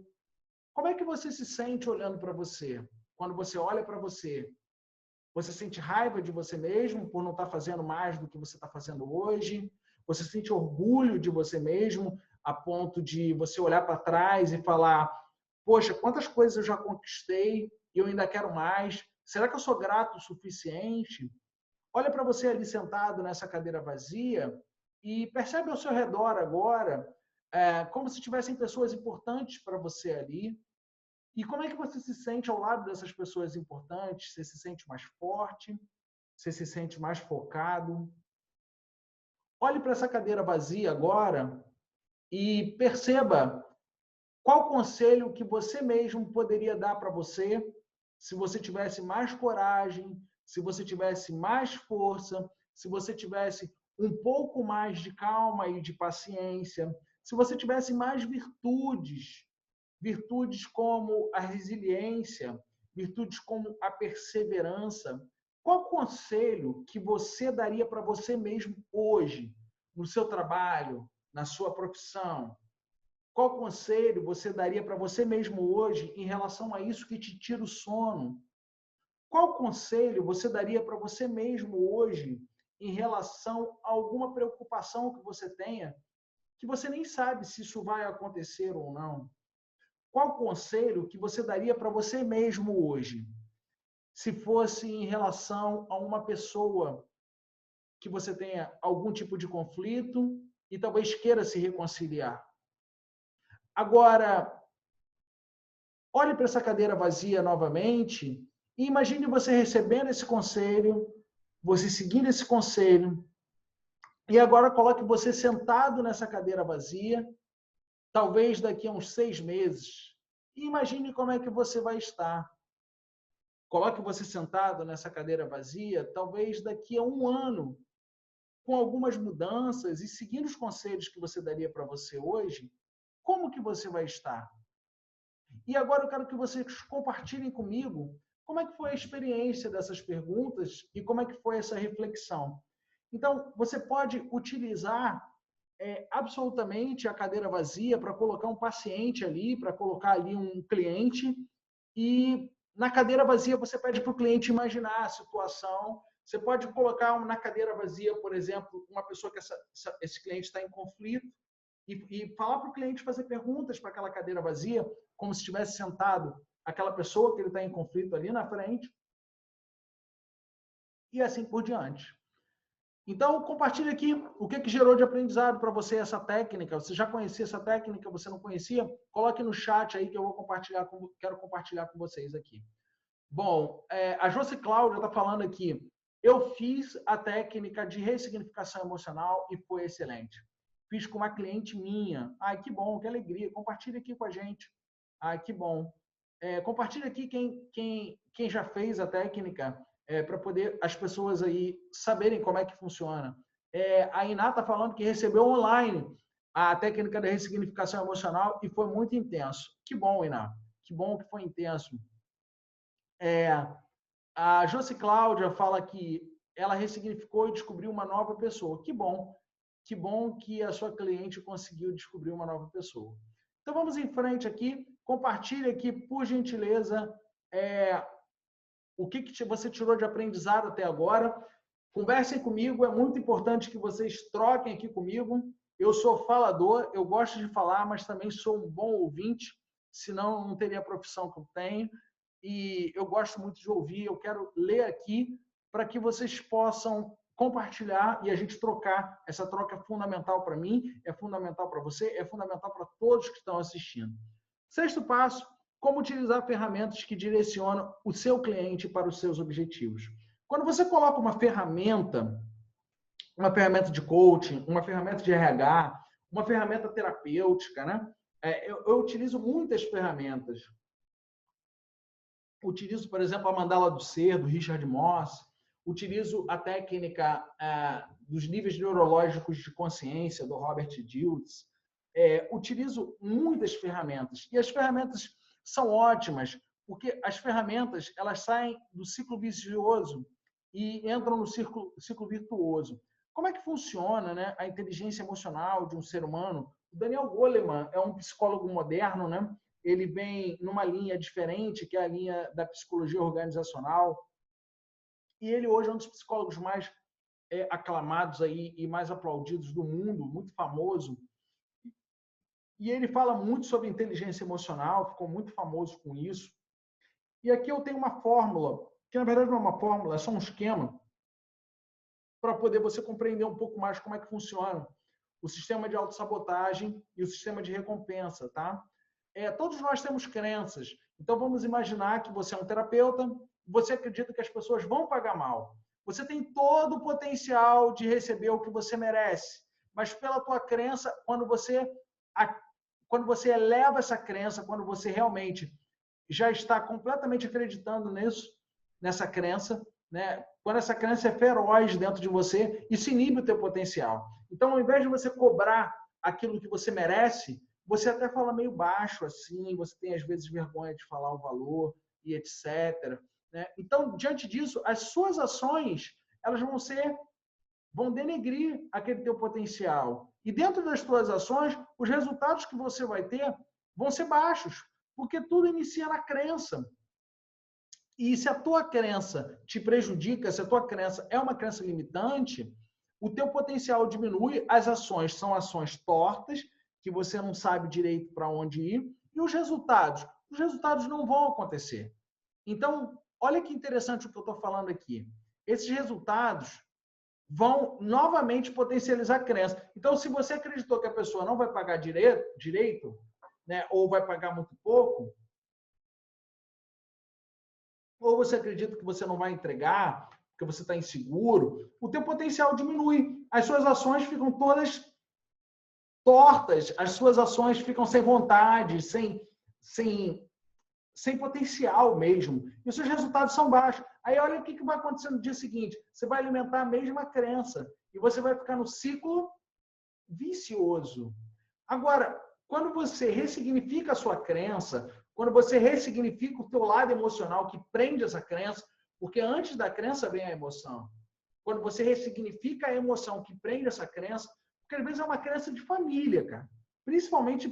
S1: Como é que você se sente olhando para você? Quando você olha para você, você sente raiva de você mesmo por não estar fazendo mais do que você está fazendo hoje? Você sente orgulho de você mesmo a ponto de você olhar para trás e falar: poxa, quantas coisas eu já conquistei e eu ainda quero mais? Será que eu sou grato o suficiente? Olha para você ali sentado nessa cadeira vazia e percebe ao seu redor agora como se tivessem pessoas importantes para você ali. E como é que você se sente ao lado dessas pessoas importantes? Você se sente mais forte? Você se sente mais focado? Olhe para essa cadeira vazia agora e perceba qual conselho que você mesmo poderia dar para você se você tivesse mais coragem, se você tivesse mais força, se você tivesse um pouco mais de calma e de paciência, se você tivesse mais virtudes, virtudes como a resiliência, virtudes como a perseverança. Qual conselho que você daria para você mesmo hoje, no seu trabalho, na sua profissão? Qual conselho você daria para você mesmo hoje em relação a isso que te tira o sono? Qual conselho você daria para você mesmo hoje em relação a alguma preocupação que você tenha, que você nem sabe se isso vai acontecer ou não? Qual conselho que você daria para você mesmo hoje, se fosse em relação a uma pessoa que você tenha algum tipo de conflito e talvez queira se reconciliar? Agora, olhe para essa cadeira vazia novamente e imagine você recebendo esse conselho, você seguindo esse conselho, e agora coloque você sentado nessa cadeira vazia, talvez daqui a uns 6 meses, e imagine como é que você vai estar. Coloque você sentado nessa cadeira vazia, talvez daqui a 1 ano, com algumas mudanças e seguindo os conselhos que você daria para você hoje, como que você vai estar? E agora eu quero que vocês compartilhem comigo como é que foi a experiência dessas perguntas e como é que foi essa reflexão. Então, você pode utilizar absolutamente a cadeira vazia para colocar um paciente ali, para colocar ali um cliente, e na cadeira vazia você pede para o cliente imaginar a situação. Você pode colocar na cadeira vazia, por exemplo, uma pessoa que esse cliente está em conflito, e falar para o cliente fazer perguntas para aquela cadeira vazia, como se estivesse sentado aquela pessoa que ele está em conflito ali na frente, e assim por diante. Então, compartilhe aqui o que gerou de aprendizado para você essa técnica. Você já conhecia essa técnica, você não conhecia? Coloque no chat aí que eu vou quero compartilhar com vocês aqui. Bom, a Josi Cláudia está falando aqui. Eu fiz a técnica de ressignificação emocional e foi excelente. Fiz com uma cliente minha. Ai, que bom, que alegria. Compartilhe aqui com a gente. Ai, que bom. Compartilhe aqui quem já fez a técnica, para poder as pessoas aí saberem como é que funciona. A Iná está falando que recebeu online a técnica da ressignificação emocional e foi muito intenso. Que bom, Iná. Que bom que foi intenso. A Josi Cláudia fala que ela ressignificou e descobriu uma nova pessoa. Que bom. Que bom que a sua cliente conseguiu descobrir uma nova pessoa. Então, vamos em frente aqui. Compartilhe aqui, por gentileza, o que você tirou de aprendizado até agora. Conversem comigo, é muito importante que vocês troquem aqui comigo. Eu sou falador, eu gosto de falar, mas também sou um bom ouvinte, senão não teria a profissão que eu tenho. E eu gosto muito de ouvir, eu quero ler aqui para que vocês possam compartilhar e a gente trocar. Essa troca é fundamental para mim, é fundamental para você, é fundamental para todos que estão assistindo. 6º passo, como utilizar ferramentas que direcionam o seu cliente para os seus objetivos. Quando você coloca uma ferramenta de coaching, uma ferramenta de RH, uma ferramenta terapêutica, né? Eu utilizo muitas ferramentas. Utilizo, por exemplo, a mandala do ser, do Richard Moss. Utilizo a técnica dos níveis neurológicos de consciência, do Robert Dilts. Utilizo muitas ferramentas. E as ferramentas são ótimas, porque as ferramentas elas saem do ciclo vicioso e entram no ciclo virtuoso. Como é que funciona, né, a inteligência emocional de um ser humano? O Daniel Goleman é um psicólogo moderno, né? Ele vem numa linha diferente, que é a linha da psicologia organizacional. E ele hoje é um dos psicólogos mais aclamados aí e mais aplaudidos do mundo, muito famoso. E ele fala muito sobre inteligência emocional, ficou muito famoso com isso. E aqui eu tenho uma fórmula, que na verdade não é uma fórmula, é só um esquema, para poder você compreender um pouco mais como é que funciona o sistema de autossabotagem e o sistema de recompensa, tá? Todos nós temos crenças. Então, vamos imaginar que você é um terapeuta, você acredita que as pessoas vão pagar mal. Você tem todo o potencial de receber o que você merece, mas pela tua crença, quando você eleva essa crença, quando você realmente já está completamente acreditando nessa crença, né? Quando essa crença é feroz dentro de você, isso inibe o teu potencial. Então, ao invés de você cobrar aquilo que você merece, você até fala meio baixo, assim, você tem às vezes vergonha de falar o valor e etc. Né? Então, diante disso, as suas ações elas vão ser vão denegrir aquele teu potencial. E dentro das tuas ações, os resultados que você vai ter vão ser baixos, porque tudo inicia na crença. E se a tua crença te prejudica, se a tua crença é uma crença limitante, o teu potencial diminui, as ações são ações tortas, que você não sabe direito para onde ir, e os resultados não vão acontecer. Então, olha que interessante o que eu estou falando aqui. Esses resultados vão novamente potencializar a crença. Então, se você acreditou que a pessoa não vai pagar direito, né, ou vai pagar muito pouco, ou você acredita que você não vai entregar, porque você está inseguro, o teu potencial diminui. As suas ações ficam todas tortas, as suas ações ficam sem vontade, sem potencial mesmo. E os seus resultados são baixos. Aí olha o que vai acontecer no dia seguinte. Você vai alimentar a mesma crença e você vai ficar no ciclo vicioso. Agora, quando você ressignifica a sua crença, quando você ressignifica o teu lado emocional que prende essa crença, porque antes da crença vem a emoção. Quando você ressignifica a emoção que prende essa crença, porque às vezes é uma crença de família, cara. Principalmente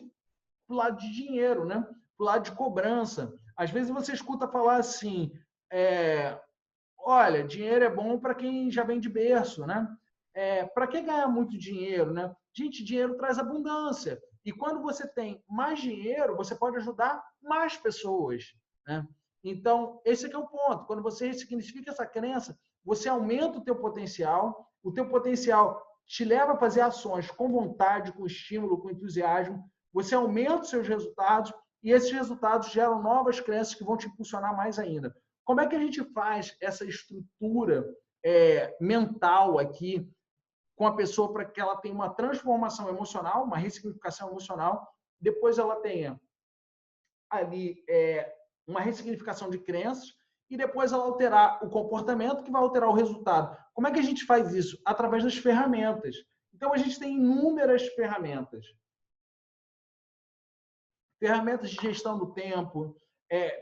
S1: pro lado de dinheiro, né? Pro lado de cobrança. Às vezes você escuta falar assim, olha, dinheiro é bom para quem já vem de berço, né? Para quem ganhar muito dinheiro, né? Gente, dinheiro traz abundância. E quando você tem mais dinheiro, você pode ajudar mais pessoas, né? Então, esse aqui é o ponto. Quando você ressignifica essa crença, você aumenta o teu potencial te leva a fazer ações com vontade, com estímulo, com entusiasmo, você aumenta os seus resultados e esses resultados geram novas crenças que vão te impulsionar mais ainda. Como é que a gente faz essa estrutura mental aqui com a pessoa para que ela tenha uma transformação emocional, uma ressignificação emocional, depois ela tenha ali uma ressignificação de crenças e depois ela alterar o comportamento que vai alterar o resultado. Como é que a gente faz isso? Através das ferramentas. Então, a gente tem inúmeras ferramentas. Ferramentas de gestão do tempo,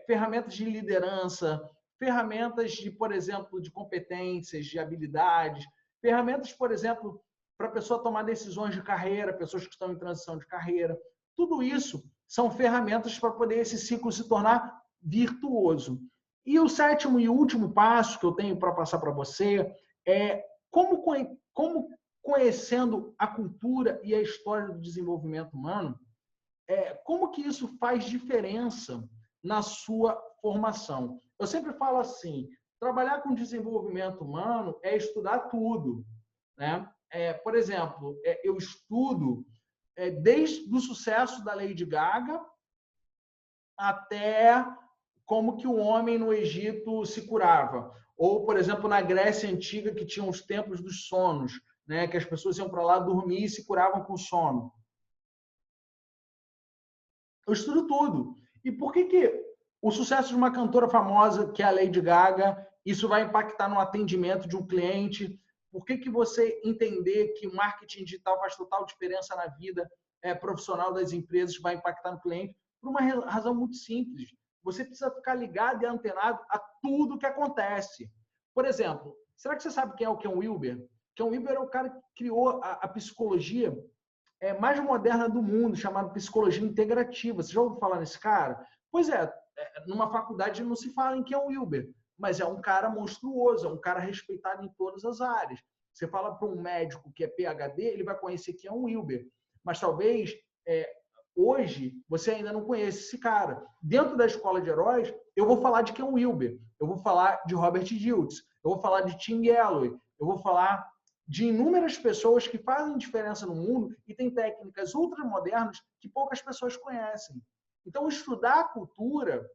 S1: ferramentas de liderança, ferramentas de, por exemplo, de competências, de habilidades, ferramentas, por exemplo, para a pessoa tomar decisões de carreira, pessoas que estão em transição de carreira. Tudo isso são ferramentas para poder esse ciclo se tornar virtuoso. E o sétimo e último passo que eu tenho para passar para você é como conhecendo a cultura e a história do desenvolvimento humano, como que isso faz diferença na sua formação. Eu sempre falo assim, trabalhar com desenvolvimento humano é estudar tudo, né? Por exemplo, eu estudo desde o sucesso da Lady Gaga até como que o homem no Egito se curava. Ou, por exemplo, na Grécia Antiga, que tinha os templos dos sonos, né? Que as pessoas iam para lá dormir e se curavam com sono. Eu estudo tudo. E por que o sucesso de uma cantora famosa, que é a Lady Gaga, isso vai impactar no atendimento de um cliente? Por que você entender que o marketing digital faz total diferença na vida profissional das empresas, vai impactar no cliente? Por uma razão muito simples. Você precisa ficar ligado e antenado a tudo que acontece. Por exemplo, será que você sabe quem é o Ken Wilber? Ken Wilber é o cara que criou a psicologia mais moderna do mundo, chamada psicologia integrativa. Você já ouviu falar nesse cara? Pois numa faculdade não se fala em Ken Wilber, mas é um cara monstruoso, é um cara respeitado em todas as áreas. Você fala para um médico que é PhD, ele vai conhecer Ken Wilber, mas talvez hoje você ainda não conhece esse cara. Dentro da escola de heróis, eu vou falar de Ken Wilber, eu vou falar de Robert Dilts, eu vou falar de Tim Galloway, eu vou falar de inúmeras pessoas que fazem diferença no mundo e têm técnicas ultramodernas que poucas pessoas conhecem. Então, estudar a cultura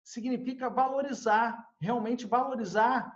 S1: significa valorizar, realmente valorizar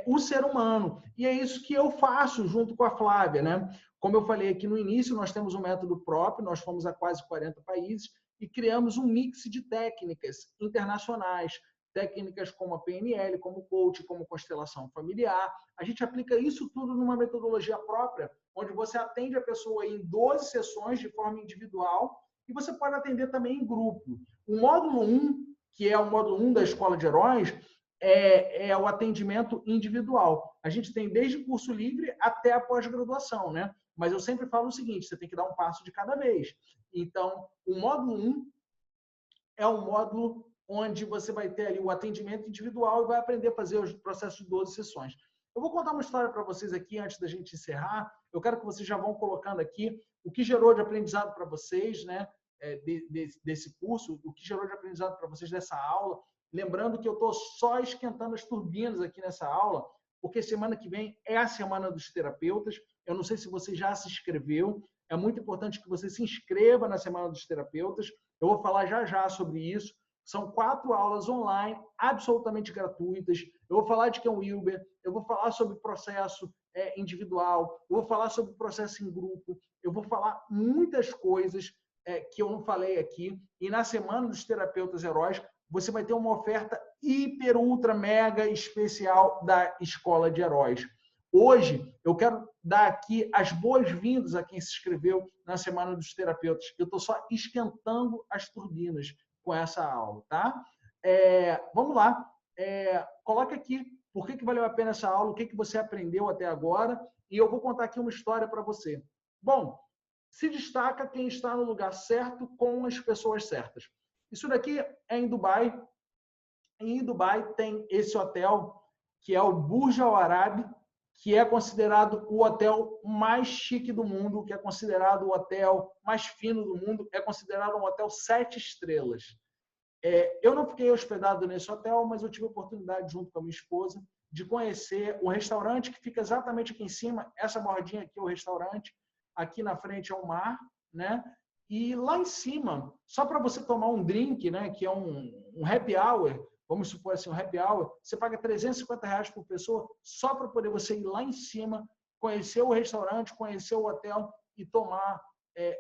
S1: o ser humano. E é isso que eu faço junto com a Flávia, né? Como eu falei aqui no início, nós temos um método próprio, nós fomos a quase 40 países e criamos um mix de técnicas internacionais, técnicas como a PNL, como coach, como constelação familiar. A gente aplica isso tudo numa metodologia própria, onde você atende a pessoa em 12 sessões de forma individual e você pode atender também em grupo. O módulo 1, que é o módulo 1 da Escola de Heróis, é o atendimento individual. A gente tem desde curso livre até a pós-graduação, né? Mas eu sempre falo o seguinte, você tem que dar um passo de cada vez. Então, o módulo 1 é um módulo onde você vai ter ali o atendimento individual e vai aprender a fazer os processos de 12 sessões. Eu vou contar uma história para vocês aqui antes da gente encerrar. Eu quero que vocês já vão colocando aqui o que gerou de aprendizado para vocês, né? Desse curso, o que gerou de aprendizado para vocês dessa aula. Lembrando que eu estou só esquentando as turbinas aqui nessa aula, porque semana que vem é a Semana dos Terapeutas. Eu não sei se você já se inscreveu. É muito importante que você se inscreva na Semana dos Terapeutas. Eu vou falar já sobre isso. São 4 aulas online, absolutamente gratuitas. Eu vou falar de Cão Wilber, eu vou falar sobre processo individual, eu vou falar sobre processo em grupo, eu vou falar muitas coisas que eu não falei aqui. E na Semana dos Terapeutas Heróis, você vai ter uma oferta hiper, ultra, mega especial da Escola de Heróis. Hoje, eu quero dar aqui as boas-vindas a quem se inscreveu na Semana dos Terapeutas. Eu estou só esquentando as turbinas com essa aula, tá? Vamos lá. Coloca aqui por que valeu a pena essa aula, o que você aprendeu até agora, e eu vou contar aqui uma história para você. Bom, se destaca quem está no lugar certo com as pessoas certas. Isso daqui é em Dubai. Em Dubai tem esse hotel, que é o Burj Al Arab, que é considerado o hotel mais chique do mundo, que é considerado o hotel mais fino do mundo, é considerado um hotel 7 estrelas. Eu não fiquei hospedado nesse hotel, mas eu tive a oportunidade, junto com a minha esposa, de conhecer o restaurante que fica exatamente aqui em cima. Essa bordinha aqui é o restaurante, aqui na frente é o mar, né? E lá em cima, só para você tomar um drink, né, que é um happy hour, vamos supor assim, um happy hour, você paga R$350 por pessoa só para poder você ir lá em cima, conhecer o restaurante, conhecer o hotel e tomar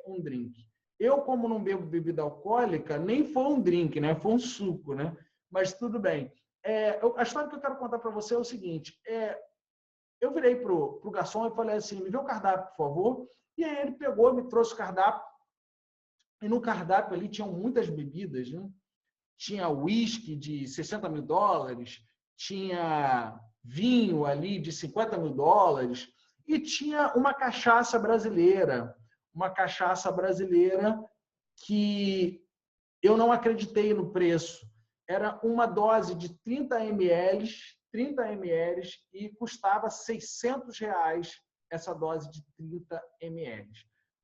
S1: um drink. Eu, como não bebo bebida alcoólica, nem foi um drink, né? Foi um suco, né? Mas tudo bem. A história que eu quero contar para você é o seguinte. Eu virei pro garçom e falei assim, me vê o cardápio, por favor. E aí ele pegou, me trouxe o cardápio. E no cardápio ali tinham muitas bebidas, né? Tinha uísque de $60 mil, tinha vinho ali de $50 mil e tinha uma cachaça brasileira que eu não acreditei no preço. Era uma dose de 30 ml e custava R$600 essa dose de 30 ml.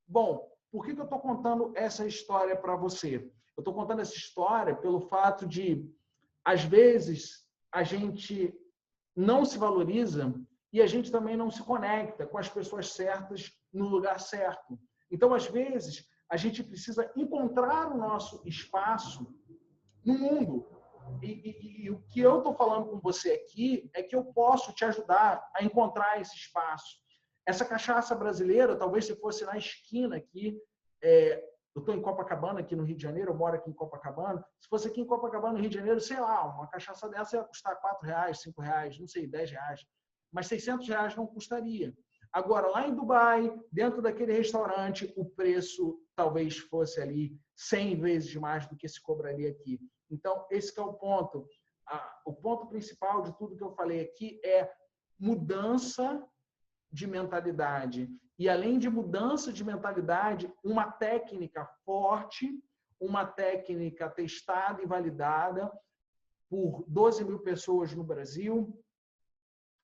S1: Bom, por que eu estou contando essa história para você? Eu estou contando essa história pelo fato de, às vezes, a gente não se valoriza e a gente também não se conecta com as pessoas certas no lugar certo. Então, às vezes, a gente precisa encontrar o nosso espaço no mundo. E o que eu estou falando com você aqui é que eu posso te ajudar a encontrar esse espaço. Essa cachaça brasileira, talvez se fosse na esquina aqui, eu estou em Copacabana, aqui no Rio de Janeiro, eu moro aqui em Copacabana. Se fosse aqui em Copacabana, no Rio de Janeiro, sei lá, uma cachaça dessa ia custar R$4, R$5, não sei, R$10. Mas R$600 não custaria. Agora, lá em Dubai, dentro daquele restaurante, o preço talvez fosse ali 100 vezes mais do que se cobraria aqui. Então, esse que é o ponto. O ponto principal de tudo que eu falei aqui é mudança de mentalidade. E, além de mudança de mentalidade, uma técnica forte, uma técnica testada e validada por 12 mil pessoas no Brasil,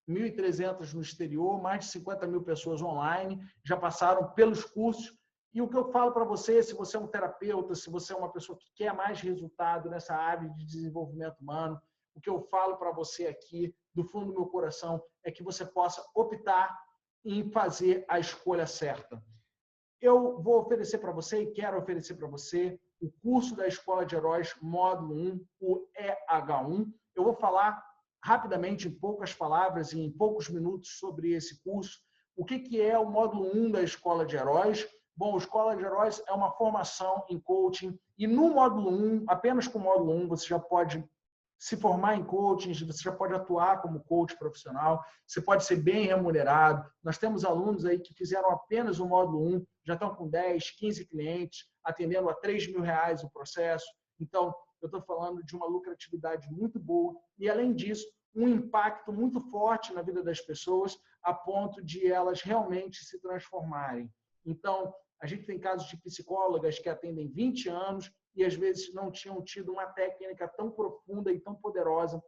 S1: 1.300 no exterior, mais de 50 mil pessoas online, já passaram pelos cursos. E o que eu falo para você, se você é um terapeuta, se você é uma pessoa que quer mais resultado nessa área de desenvolvimento humano, o que eu falo para você aqui, do fundo do meu coração, é que você possa optar em fazer a escolha certa. Eu vou oferecer para você e quero oferecer para você o curso da Escola de Heróis, módulo 1, o EH1. Eu vou falar rapidamente, em poucas palavras, em poucos minutos, sobre esse curso. O que é o módulo 1 da Escola de Heróis? Bom, a Escola de Heróis é uma formação em coaching e no módulo 1, apenas com o módulo 1, você já pode se formar em coaching, você já pode atuar como coach profissional, você pode ser bem remunerado. Nós temos alunos aí que fizeram apenas o módulo 1, já estão com 10, 15 clientes, atendendo a R$3 mil o processo. Então, eu estou falando de uma lucratividade muito boa e, além disso, um impacto muito forte na vida das pessoas a ponto de elas realmente se transformarem. Então, a gente tem casos de psicólogas que atendem 20 anos e, às vezes, não tinham tido uma técnica tão profunda e tão poderosa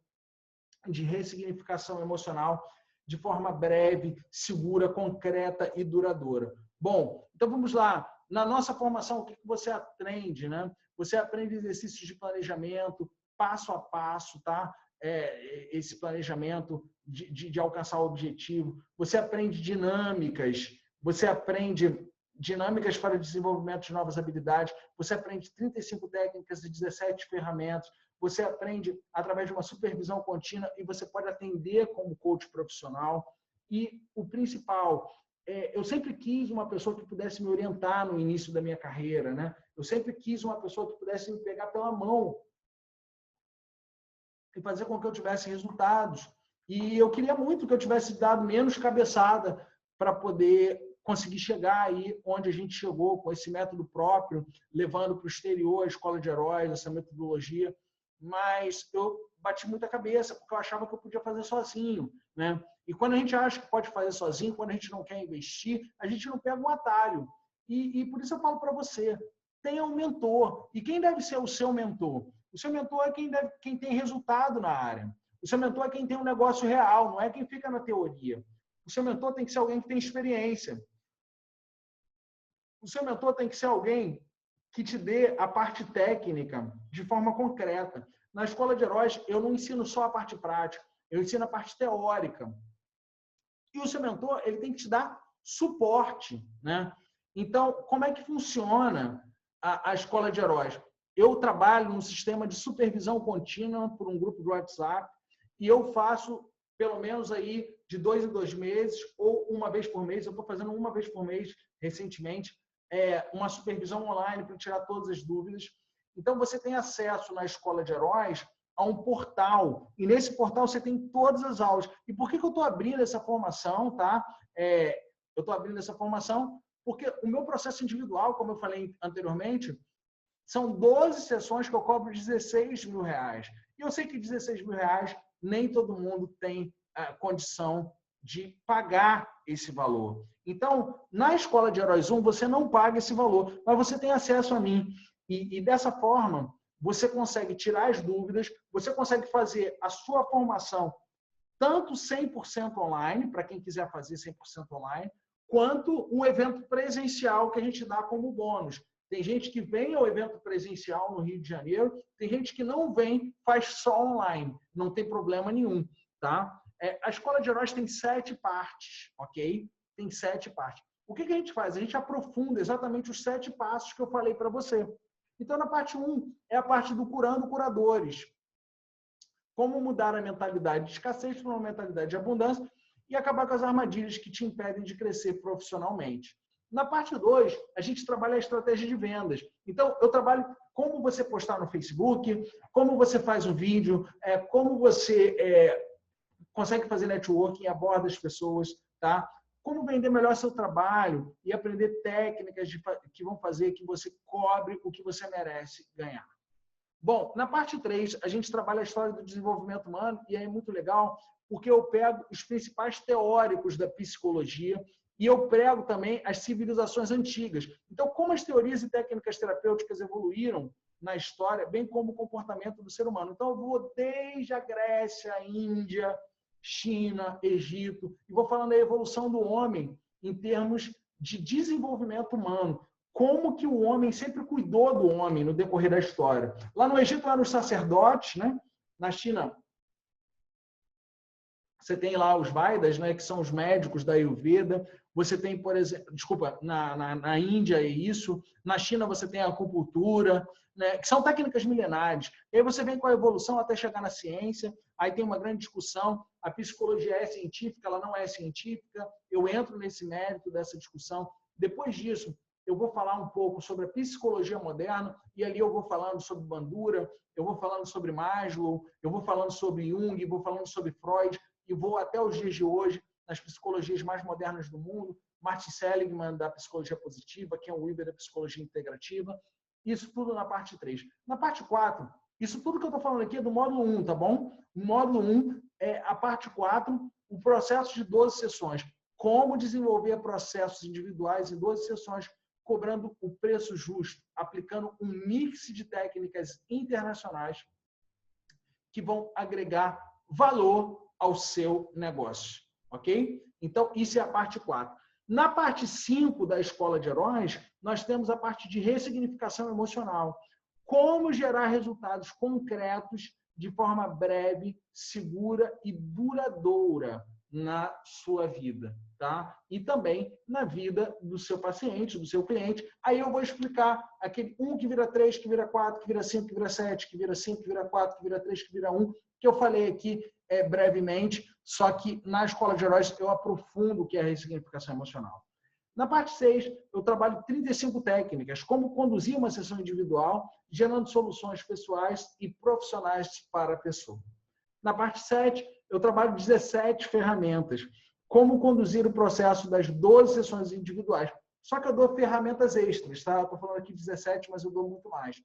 S1: de ressignificação emocional de forma breve, segura, concreta e duradoura. Bom, então vamos lá. Na nossa formação, o que você aprende, né? Você aprende exercícios de planejamento, passo a passo, tá? Esse planejamento de alcançar o objetivo. Você aprende dinâmicas, você aprende dinâmicas para o desenvolvimento de novas habilidades, você aprende 35 técnicas e 17 ferramentas, você aprende através de uma supervisão contínua e você pode atender como coach profissional. E o principal, eu sempre quis uma pessoa que pudesse me orientar no início da minha carreira, né? Eu sempre quis uma pessoa que pudesse me pegar pela mão e fazer com que eu tivesse resultados. E eu queria muito que eu tivesse dado menos cabeçada para poder conseguir chegar aí onde a gente chegou com esse método próprio, levando para o exterior a escola de heróis, essa metodologia. Mas eu bati muita cabeça, porque eu achava que eu podia fazer sozinho, né? E quando a gente acha que pode fazer sozinho, quando a gente não quer investir, a gente não pega um atalho. E por isso eu falo para você, tenha um mentor. E quem deve ser o seu mentor? O seu mentor é quem tem resultado na área. O seu mentor é quem tem um negócio real, não é quem fica na teoria. O seu mentor tem que ser alguém que tem experiência. O seu mentor tem que ser alguém que te dê a parte técnica de forma concreta. Na escola de heróis, eu não ensino só a parte prática, eu ensino a parte teórica. E o seu mentor, ele tem que te dar suporte, né? Então, como é que funciona a escola de heróis? Eu trabalho num sistema de supervisão contínua por um grupo do WhatsApp e eu faço pelo menos aí de 2 em 2 meses ou uma vez por mês. Eu estou fazendo uma vez por mês recentemente, uma supervisão online para tirar todas as dúvidas. Então, você tem acesso na Escola de Heróis a um portal, e nesse portal você tem todas as aulas. E por que eu estou abrindo essa formação, tá? Eu estou abrindo essa formação porque o meu processo individual, como eu falei anteriormente, são 12 sessões que eu cobro R$16 mil. E eu sei que R$16 mil nem todo mundo tem a condição de pagar esse valor. Então, na Escola de Heróis 1, você não paga esse valor, mas você tem acesso a mim. E dessa forma, você consegue tirar as dúvidas, você consegue fazer a sua formação tanto 100% online, para quem quiser fazer 100% online, quanto um evento presencial que a gente dá como bônus. Tem gente que vem ao evento presencial no Rio de Janeiro, tem gente que não vem, faz só online. Não tem problema nenhum, tá? A Escola de Heróis tem 7 partes, ok? Tem 7 partes. O que a gente faz? A gente aprofunda exatamente os 7 passos que eu falei para você. Então, na parte 1, é a parte do Curando Curadores. Como mudar a mentalidade de escassez para uma mentalidade de abundância e acabar com as armadilhas que te impedem de crescer profissionalmente. Na parte 2, a gente trabalha a estratégia de vendas. Então, eu trabalho como você postar no Facebook, como você faz um vídeo, como você consegue fazer networking e aborda as pessoas, tá? Como vender melhor seu trabalho e aprender técnicas que vão fazer que você cobre o que você merece ganhar. Bom, na parte 3, a gente trabalha a história do desenvolvimento humano e é muito legal porque eu pego os principais teóricos da psicologia e eu prego também as civilizações antigas. Então, como as teorias e técnicas terapêuticas evoluíram na história, bem como o comportamento do ser humano. Então, eu vou desde a Grécia, a Índia, China, Egito, e vou falando da evolução do homem em termos de desenvolvimento humano. Como que o homem sempre cuidou do homem no decorrer da história. Lá no Egito eram os sacerdotes, né? Na China, você tem lá os Vaidas, né? Que são os médicos da Ayurveda. Você tem, por exemplo, desculpa, na Índia é isso. Na China você tem a acupuntura, né? Que são técnicas milenares. E aí você vem com a evolução até chegar na ciência. Aí tem uma grande discussão. A psicologia é científica, ela não é científica. Eu entro nesse mérito dessa discussão. Depois disso, eu vou falar um pouco sobre a psicologia moderna, e ali eu vou falando sobre Bandura, eu vou falando sobre Maslow, eu vou falando sobre Jung, vou falando sobre Freud, e vou até os dias de hoje, nas psicologias mais modernas do mundo, Martin Seligman, da psicologia positiva, Ken Wilber, da psicologia integrativa, isso tudo na parte 3. Na parte 4, Isso tudo que eu estou falando aqui é do módulo 1, tá bom? O módulo 1 é a parte 4, o processo de 12 sessões. Como desenvolver processos individuais em 12 sessões, cobrando o preço justo, aplicando um mix de técnicas internacionais que vão agregar valor ao seu negócio, ok? Então, isso é a parte 4. Na parte 5 da Escola de Heróis, nós temos a parte de ressignificação emocional. Como gerar resultados concretos de forma breve, segura e duradoura na sua vida, tá? E também na vida do seu paciente, do seu cliente. Aí eu vou explicar aquele 1 que vira 3, que vira 4, que vira 5, que vira 7, que vira 5, que vira 4, que vira 3, que vira 1, que eu falei aqui brevemente, só que na Escola de Heróis eu aprofundo o que é a ressignificação emocional. Na parte 6, eu trabalho 35 técnicas, como conduzir uma sessão individual, gerando soluções pessoais e profissionais para a pessoa. Na parte 7, eu trabalho 17 ferramentas, como conduzir o processo das 12 sessões individuais. Só que eu dou ferramentas extras, tá? Eu estou falando aqui 17, mas eu dou muito mais.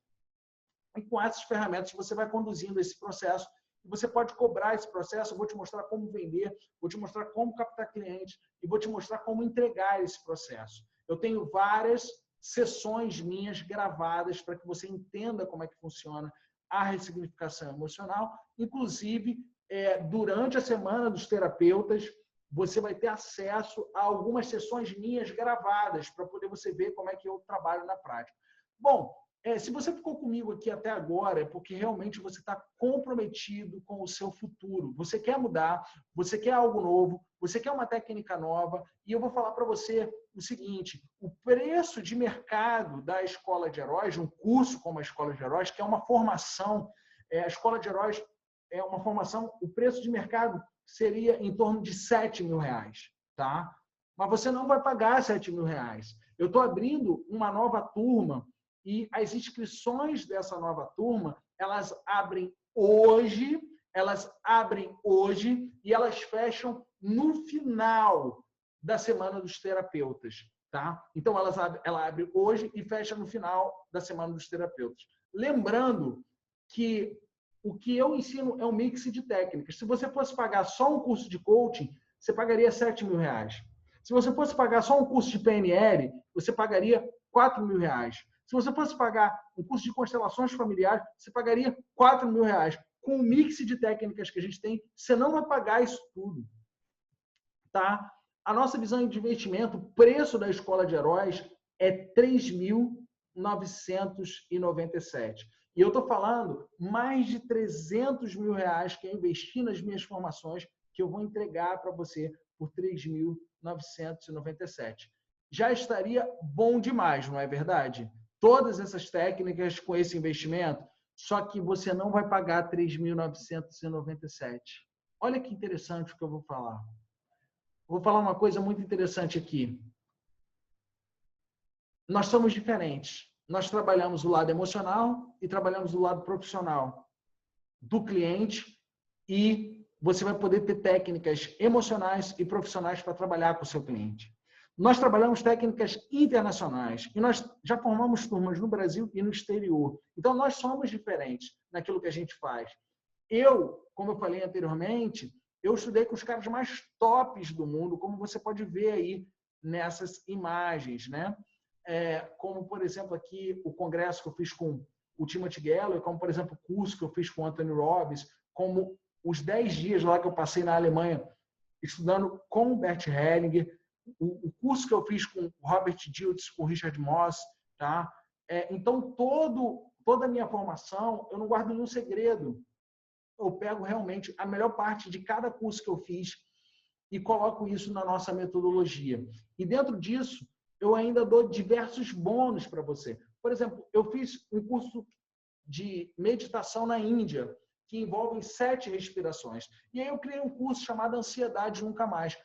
S1: E com essas ferramentas você vai conduzindo esse processo. Você pode cobrar esse processo, eu vou te mostrar como vender, vou te mostrar como captar clientes e vou te mostrar como entregar esse processo. Eu tenho várias sessões minhas gravadas para que você entenda como é que funciona a ressignificação emocional. Inclusive, durante a semana dos terapeutas, você vai ter acesso a algumas sessões minhas gravadas para poder você ver como é que eu trabalho na prática. Bom, se você ficou comigo aqui até agora, é porque realmente você está comprometido com o seu futuro. Você quer mudar, você quer algo novo, você quer uma técnica nova. E eu vou falar para você o seguinte, o preço de mercado da Escola de Heróis, um curso como a Escola de Heróis, que é uma formação, a Escola de Heróis é uma formação, o preço de mercado seria em torno de R$7.000, tá? Mas você não vai pagar R$7.000. Eu estou abrindo uma nova turma e as inscrições dessa nova turma, elas abrem hoje e elas fecham no final da Semana dos Terapeutas, tá? Então, ela abre hoje e fecha no final da Semana dos Terapeutas. Lembrando que o que eu ensino é um mix de técnicas. Se você fosse pagar só um curso de coaching, você pagaria R$7.000. Se você fosse pagar só um curso de PNL, você pagaria R$4.000. Se você fosse pagar um curso de constelações familiares, você pagaria R$4.000. Com o mix de técnicas que a gente tem, você não vai pagar isso tudo. Tá? A nossa visão de investimento, o preço da Escola de Heróis é R$3.997. E eu estou falando mais de R$300.000 que eu investi nas minhas formações, que eu vou entregar para você por R$3.997. Já estaria bom demais, não é verdade? Todas essas técnicas com esse investimento, só que você não vai pagar R$3.997. Olha que interessante o que eu vou falar. Vou falar uma coisa muito interessante aqui. Nós somos diferentes. Nós trabalhamos o lado emocional e trabalhamos o lado profissional do cliente e você vai poder ter técnicas emocionais e profissionais para trabalhar com o seu cliente. Nós trabalhamos técnicas internacionais e nós já formamos turmas no Brasil e no exterior. Então, nós somos diferentes naquilo que a gente faz. Eu, como eu falei anteriormente, eu estudei com os caras mais tops do mundo, como você pode ver aí nessas imagens, né? Como, por exemplo, aqui o congresso que eu fiz com o Timothy Geller, como, por exemplo, o curso que eu fiz com o Anthony Robbins, como os 10 dias lá que eu passei na Alemanha estudando com o Bert Hellinger, o curso que eu fiz com o Robert Diltz, com o Richard Moss, tá? Então, toda a minha formação, eu não guardo nenhum segredo. Eu pego realmente a melhor parte de cada curso que eu fiz e coloco isso na nossa metodologia. E dentro disso, eu ainda dou diversos bônus para você. Por exemplo, eu fiz um curso de meditação na Índia, que envolve 7 respirações. E aí eu criei um curso chamado Ansiedade Nunca Mais.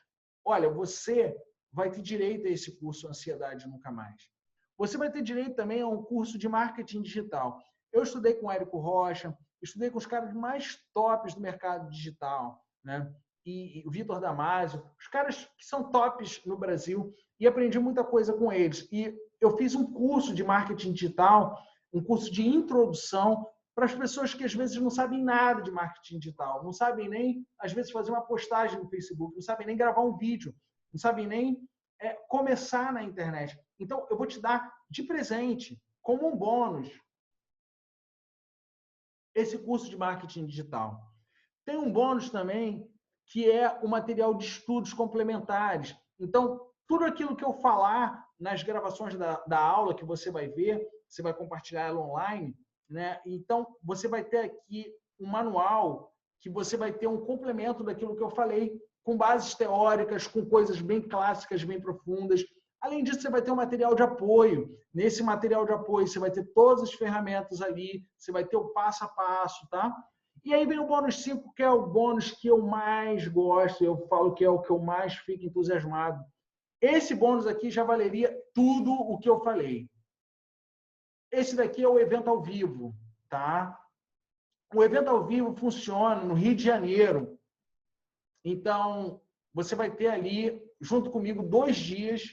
S1: Olha, você vai ter direito a esse curso Ansiedade Nunca Mais. Você vai ter direito também a um curso de marketing digital. Eu estudei com o Érico Rocha, estudei com os caras mais tops do mercado digital, né? E o Vitor Damasio, os caras que são tops no Brasil, e aprendi muita coisa com eles. E eu fiz um curso de marketing digital, um curso de introdução para as pessoas que às vezes não sabem nada de marketing digital, não sabem nem, às vezes, fazer uma postagem no Facebook, não sabem nem gravar um vídeo, não sabem nem começar na internet. Então, eu vou te dar de presente, como um bônus, esse curso de marketing digital. Tem um bônus também, que é o material de estudos complementares. Então, tudo aquilo que eu falar nas gravações da aula que você vai ver, você vai compartilhar ela online, né? Então, você vai ter aqui um manual que você vai ter um complemento daquilo que eu falei, com bases teóricas, com coisas bem clássicas, bem profundas. Além disso, você vai ter um material de apoio. Nesse material de apoio, você vai ter todas as ferramentas ali, você vai ter o passo a passo, tá? E aí vem o bônus 5, que é o bônus que eu mais gosto, eu falo que é o que eu mais fico entusiasmado. Esse bônus aqui já valeria tudo o que eu falei. Esse daqui é o evento ao vivo, tá? O evento ao vivo funciona no Rio de Janeiro. Então, você vai ter ali, junto comigo, 2 dias,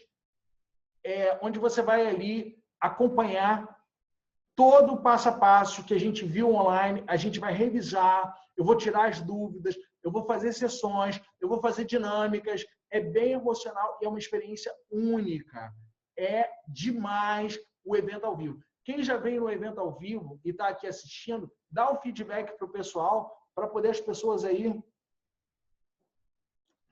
S1: onde você vai ali acompanhar todo o passo a passo que a gente viu online, a gente vai revisar, eu vou tirar as dúvidas, eu vou fazer sessões, eu vou fazer dinâmicas, é bem emocional e é uma experiência única. É demais o evento ao vivo. Quem já veio no evento ao vivo e está aqui assistindo, dá o feedback para o pessoal, para poder as pessoas aí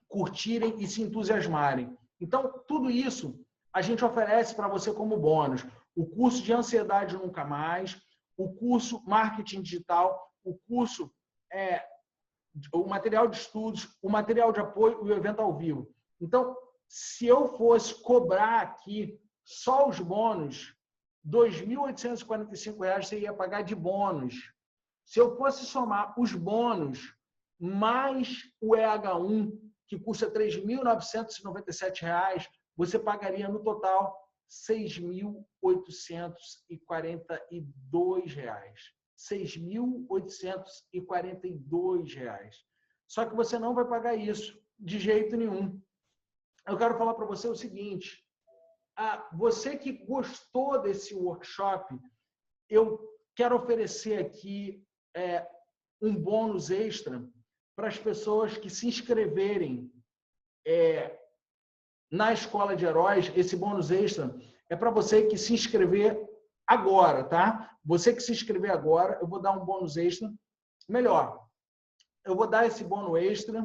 S1: curtirem e se entusiasmarem. Então, tudo isso a gente oferece para você como bônus. O curso de Ansiedade Nunca Mais, o curso Marketing Digital, o curso, o material de estudos, o material de apoio e o evento ao vivo. Então, se eu fosse cobrar aqui só os bônus, R$ 2.845 você ia pagar de bônus. Se eu fosse somar os bônus mais o EH1, que custa R$ 3.997, você pagaria no total R$ 6.842. R$ 6.842. Só que você não vai pagar isso de jeito nenhum. Eu quero falar para você o seguinte, você que gostou desse workshop, eu quero oferecer aqui um bônus extra para as pessoas que se inscreverem na Escola de Heróis. Esse bônus extra é para você que se inscrever agora, tá? Você que se inscrever agora, eu vou dar um bônus extra. Melhor, eu vou dar esse bônus extra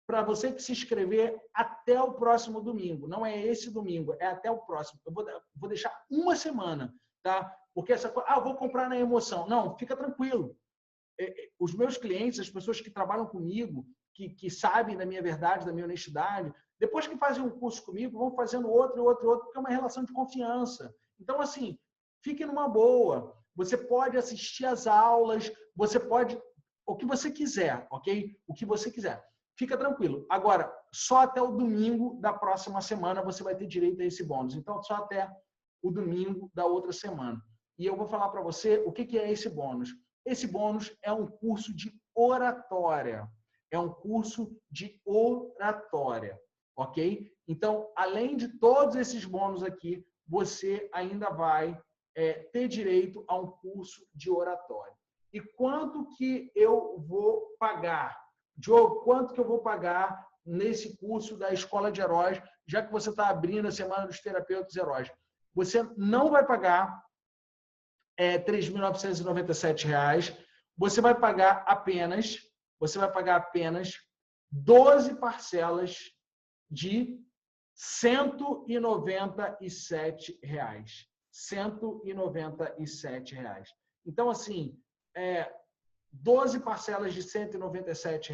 S1: para você que se inscrever até o próximo domingo. Não é esse domingo, é até o próximo. Eu vou deixar uma semana, tá? Porque essa coisa, eu vou comprar na emoção. Não, fica tranquilo. Os meus clientes, as pessoas que trabalham comigo, que sabem da minha verdade, da minha honestidade, depois que fazem um curso comigo, vão fazendo outro, porque é uma relação de confiança. Então, assim, fique numa boa. Você pode assistir às aulas, você pode... O que você quiser, ok? O que você quiser. Fica tranquilo. Agora, só até o domingo da próxima semana você vai ter direito a esse bônus. Então, só até o domingo da outra semana. E eu vou falar para você o que é esse bônus. Esse bônus é um curso de oratória. É um curso de oratória, ok? Então, além de todos esses bônus aqui, você ainda vai ter direito a um curso de oratória. E quanto que eu vou pagar? Diogo, quanto que eu vou pagar nesse curso da Escola de Heróis, já que você está abrindo a Semana dos Terapeutas Heróis? Você não vai pagar R$ 3.997. Você vai pagar apenas 12 parcelas de R$ 197. R$ 197. Então, assim, 12 parcelas de R$ 197,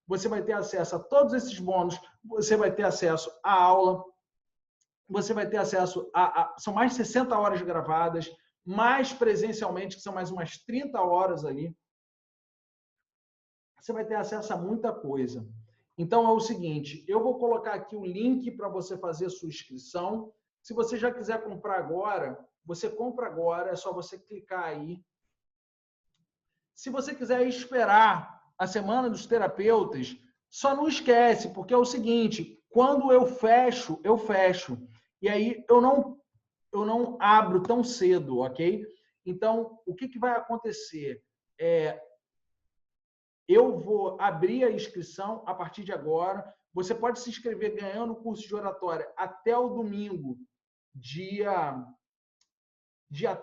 S1: você vai ter acesso a todos esses bônus, você vai ter acesso à aula, você vai ter acesso são mais de 60 horas gravadas, mais presencialmente, que são mais umas 30 horas ali. Você vai ter acesso a muita coisa. Então, é o seguinte, eu vou colocar aqui o link para você fazer a sua inscrição. Se você já quiser comprar agora, você compra agora, é só você clicar aí. Se você quiser esperar a Semana dos Terapeutas, só não esquece, porque é o seguinte, quando eu fecho, eu fecho. E aí eu não abro tão cedo, ok? Então, o que vai acontecer? Eu vou abrir a inscrição a partir de agora. Você pode se inscrever ganhando o curso de oratória até o domingo, dia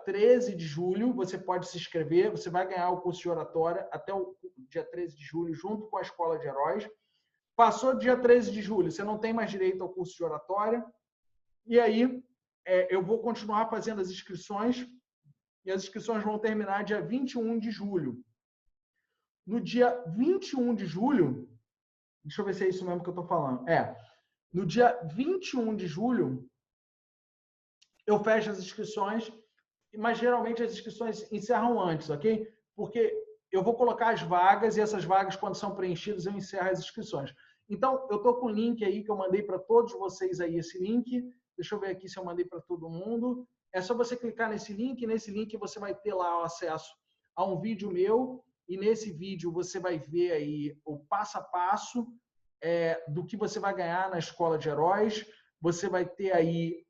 S1: 13 de julho. Você pode se inscrever, você vai ganhar o curso de oratória até o dia 13 de julho, junto com a Escola de Heróis. Passou dia 13 de julho, você não tem mais direito ao curso de oratória. E aí, eu vou continuar fazendo as inscrições, e as inscrições vão terminar dia 21 de julho. No dia 21 de julho, deixa eu ver se é isso mesmo que eu estou falando. No dia 21 de julho, eu fecho as inscrições, mas geralmente as inscrições encerram antes, ok? Porque eu vou colocar as vagas, e essas vagas, quando são preenchidas, eu encerro as inscrições. Então, eu estou com o link aí que eu mandei para todos vocês aí, esse link. Deixa eu ver aqui se eu mandei para todo mundo. É só você clicar nesse link você vai ter lá o acesso a um vídeo meu, e nesse vídeo você vai ver aí o passo a passo do que você vai ganhar na Escola de Heróis. Você vai ter aí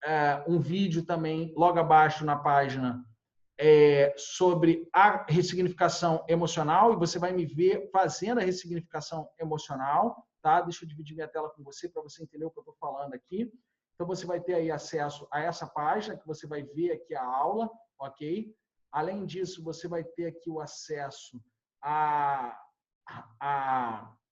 S1: um vídeo também, logo abaixo na página, sobre a ressignificação emocional, e você vai me ver fazendo a ressignificação emocional, tá? Deixa eu dividir minha tela com você para você entender o que eu estou falando aqui. Então, você vai ter aí acesso a essa página, que você vai ver aqui a aula, ok? Além disso, você vai ter aqui o acesso à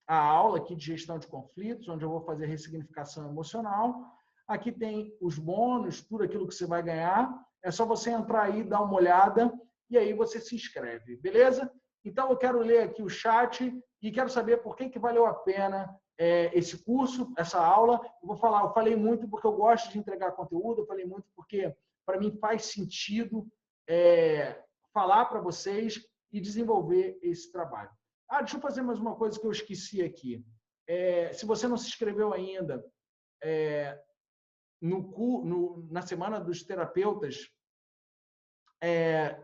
S1: aula aqui de gestão de conflitos, onde eu vou fazer ressignificação emocional. Aqui tem os bônus, tudo aquilo que você vai ganhar. É só você entrar aí, dar uma olhada, e aí você se inscreve, beleza? Então, eu quero ler aqui o chat e quero saber por que valeu a pena esse curso, essa aula. Eu falei muito porque eu gosto de entregar conteúdo, eu falei muito porque, para mim, faz sentido falar para vocês e desenvolver esse trabalho. Deixa eu fazer mais uma coisa que eu esqueci aqui. Se você não se inscreveu ainda, na Semana dos Terapeutas, é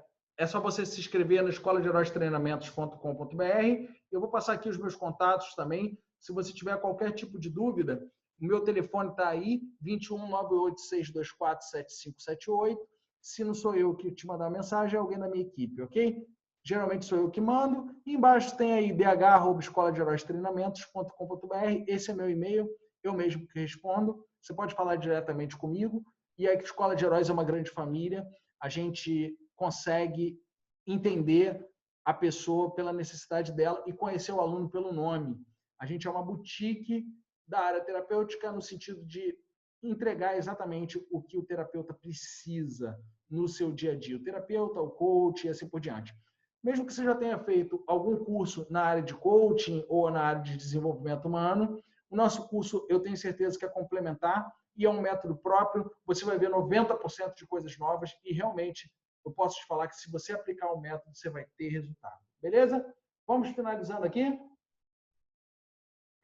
S1: só você se inscrever no escoladeheróistreinamentos.com.br. Eu vou passar aqui os meus contatos também. Se você tiver qualquer tipo de dúvida, o meu telefone está aí, 2198-624-7578. Se não sou eu que te mandar a mensagem, é alguém da minha equipe, ok? Geralmente sou eu que mando. E embaixo tem aí dh@escoladeheróistreinamentos.com.br. Esse é meu e-mail, eu mesmo que respondo. Você pode falar diretamente comigo. E a Escola de Heróis é uma grande família. A gente consegue entender a pessoa pela necessidade dela e conhecer o aluno pelo nome. A gente é uma boutique da área terapêutica no sentido de entregar exatamente o que o terapeuta precisa no seu dia a dia. O terapeuta, o coach e assim por diante. Mesmo que você já tenha feito algum curso na área de coaching ou na área de desenvolvimento humano, o nosso curso, eu tenho certeza que é complementar e é um método próprio. Você vai ver 90% de coisas novas e realmente eu posso te falar que se você aplicar o método, você vai ter resultado. Beleza? Vamos finalizando aqui.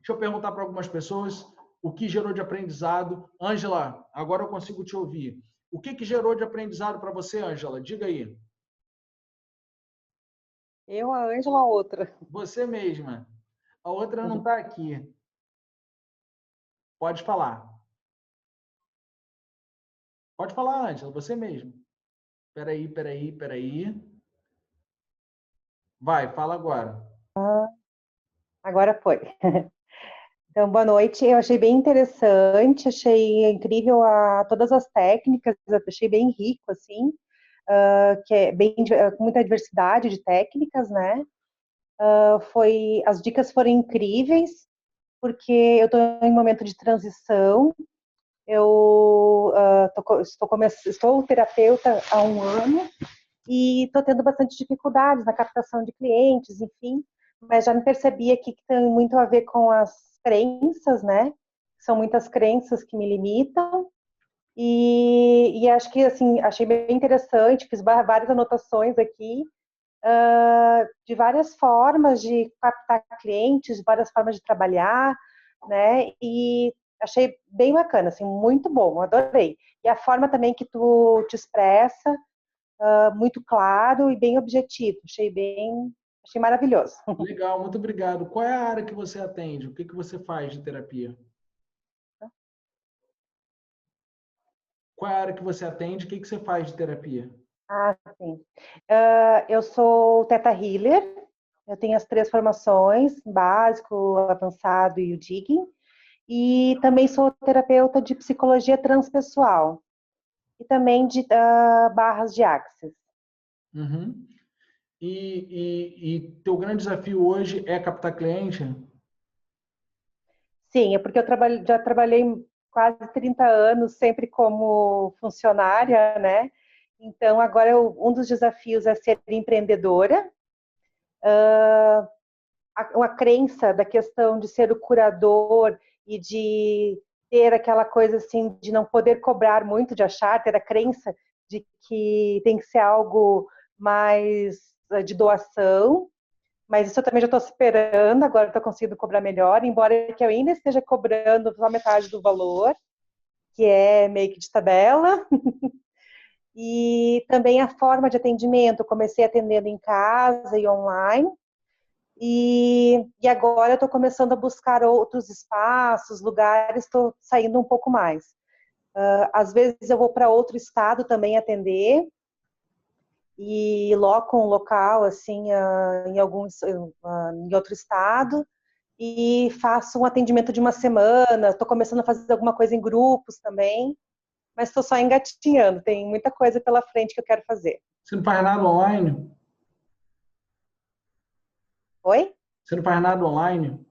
S1: Deixa eu perguntar para algumas pessoas o que gerou de aprendizado. Ângela, agora eu consigo te ouvir. O que gerou de aprendizado para você, Ângela? Diga aí.
S5: Eu, a Ângela, a outra.
S1: Você mesma. A outra não está aqui. Pode falar. Pode falar, Ângela, você mesmo. Peraí. Vai, fala agora.
S5: Agora foi. Então, boa noite. Eu achei bem interessante, achei incrível todas as técnicas, achei bem rico, assim, que é com muita diversidade de técnicas, né? As dicas foram incríveis, porque eu estou em momento de transição. Eu estou terapeuta há 1 ano e estou tendo bastante dificuldades na captação de clientes, enfim, mas já me percebi aqui que tem muito a ver com as crenças, né? São muitas crenças que me limitam e acho que, assim, achei bem interessante, fiz várias anotações aqui de várias formas de captar clientes, várias formas de trabalhar, né? E achei bem bacana, assim, muito bom, adorei. E a forma também que tu te expressa, muito claro e bem objetivo, achei maravilhoso.
S1: Legal, muito obrigado. Qual é a área que você atende? O que você faz de terapia? Qual é a área que você atende? O que você faz de terapia?
S5: Ah, sim. Eu sou Theta Healer, eu tenho as 3 formações, básico, avançado e o Digging, e também sou terapeuta de psicologia transpessoal e também de barras de Axis.
S1: Uhum. E teu grande desafio hoje é captar cliente?
S5: Sim, é porque eu já trabalhei quase 30 anos sempre como funcionária, né? Então, agora um dos desafios é ser empreendedora. A crença da questão de ser o curador e de ter aquela coisa assim de não poder cobrar muito, de achar, ter a crença de que tem que ser algo mais de doação, mas isso eu também já estou superando, agora estou conseguindo cobrar melhor, embora que eu ainda esteja cobrando só metade do valor, que é meio que de tabela. E também a forma de atendimento, comecei atendendo em casa e online, e agora eu estou começando a buscar outros espaços, lugares, estou saindo um pouco mais. Às vezes eu vou para outro estado também atender, e loco um local assim em outro estado, e faço um atendimento de uma semana. Estou começando a fazer alguma coisa em grupos também, mas estou só engatinhando, tem muita coisa pela frente que eu quero fazer.
S1: Você não faz nada online?
S5: Oi?
S1: Você não faz nada online?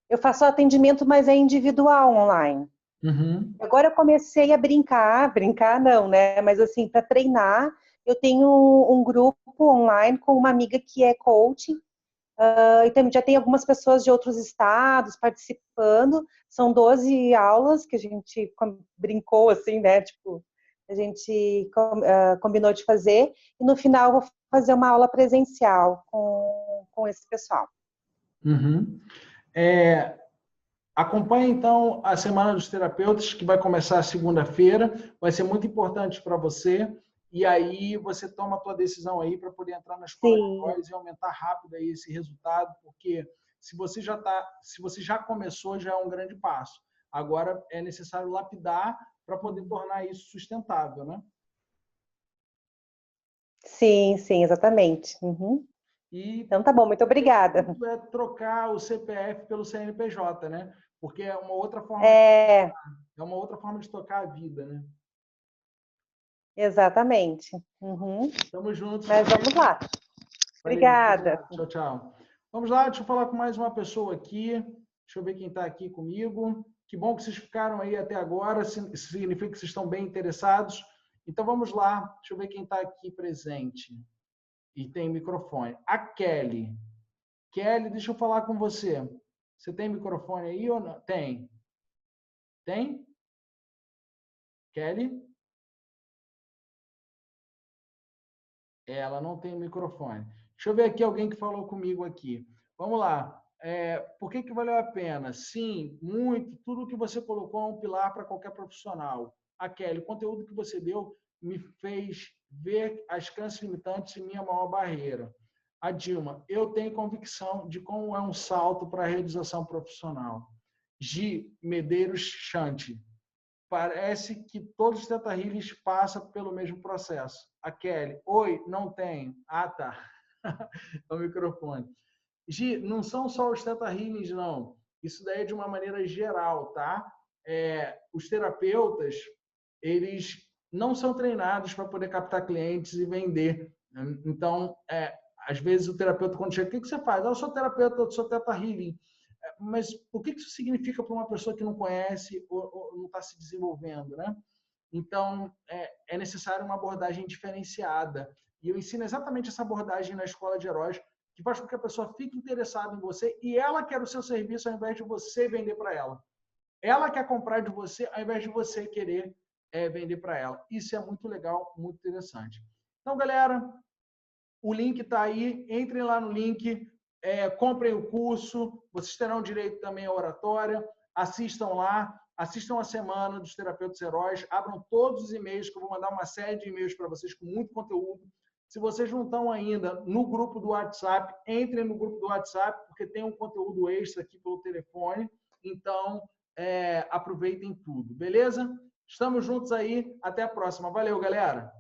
S5: Eu faço atendimento, mas é individual online.
S1: Uhum.
S5: Agora eu comecei a brincar não, né? Mas assim, para treinar, eu tenho um grupo online com uma amiga que é coach. Então já tem algumas pessoas de outros estados participando. São 12 aulas que a gente brincou assim, né? Tipo, a gente combinou de fazer. E no final eu vou fazer uma aula presencial com esse pessoal.
S1: Uhum. Acompanhe, então, a Semana dos Terapeutas, que vai começar segunda-feira. Vai ser muito importante para você. E aí você toma a tua decisão aí para poder entrar na escola de voz e aumentar rápido aí esse resultado, porque se você já começou, já é um grande passo. Agora é necessário lapidar para poder tornar isso sustentável, né?
S5: Sim, exatamente. Uhum.
S1: E
S5: Então tá bom, muito obrigada.
S1: é trocar o CPF pelo CNPJ, né? Porque é uma outra forma
S5: É
S1: de tocar a vida, né?
S5: Exatamente. Uhum.
S1: Tamo juntos.
S5: Mas vamos lá.
S1: Valeu,
S5: Obrigada.
S1: tchau, tchau. Vamos lá, deixa eu falar com mais uma pessoa aqui. Deixa eu ver quem está aqui comigo. Que bom que vocês ficaram aí até agora. Significa que vocês estão bem interessados. Então vamos lá. Deixa eu ver quem está aqui presente. E tem microfone. A Kelly. Kelly, deixa eu falar com você. Você tem microfone aí ou não? Tem. Tem? Kelly? Ela não tem microfone. Deixa eu ver aqui alguém que falou comigo aqui. Vamos lá. Por que valeu a pena? Sim, muito. Tudo que você colocou é um pilar para qualquer profissional. A Kelly, o conteúdo que você deu me fez ver as crenças limitantes e minha maior barreira. A Dilma, eu tenho convicção de como é um salto para a realização profissional. Gi Medeiros Chante, parece que todos os Theta Healers passam pelo mesmo processo. A Kelly, oi, não tem. Ah, tá. É o microfone. Gi, não são só os Theta Healers, não. Isso daí é de uma maneira geral, tá? Os terapeutas, eles não são treinados para poder captar clientes e vender. Então, às vezes o terapeuta, quando chega, o que você faz? Eu sou terapeuta, eu sou Theta Healing. Mas o que isso significa para uma pessoa que não conhece ou não está se desenvolvendo, né? Então, é necessário uma abordagem diferenciada. E eu ensino exatamente essa abordagem na Escola de Heróis, que faz com que a pessoa fique interessada em você e ela quer o seu serviço ao invés de você vender para ela. Ela quer comprar de você ao invés de você querer vender para ela. Isso é muito legal, muito interessante. Então, galera, o link está aí. Entrem lá no link, comprem o curso. Vocês terão direito também à oratória. Assistam lá. Assistam a Semana dos Terapeutas Heróis. Abram todos os e-mails, que eu vou mandar uma série de e-mails para vocês com muito conteúdo. Se vocês não estão ainda no grupo do WhatsApp, entrem no grupo do WhatsApp, porque tem um conteúdo extra aqui pelo telefone. Então, aproveitem tudo, beleza? Estamos juntos aí. Até a próxima. Valeu, galera!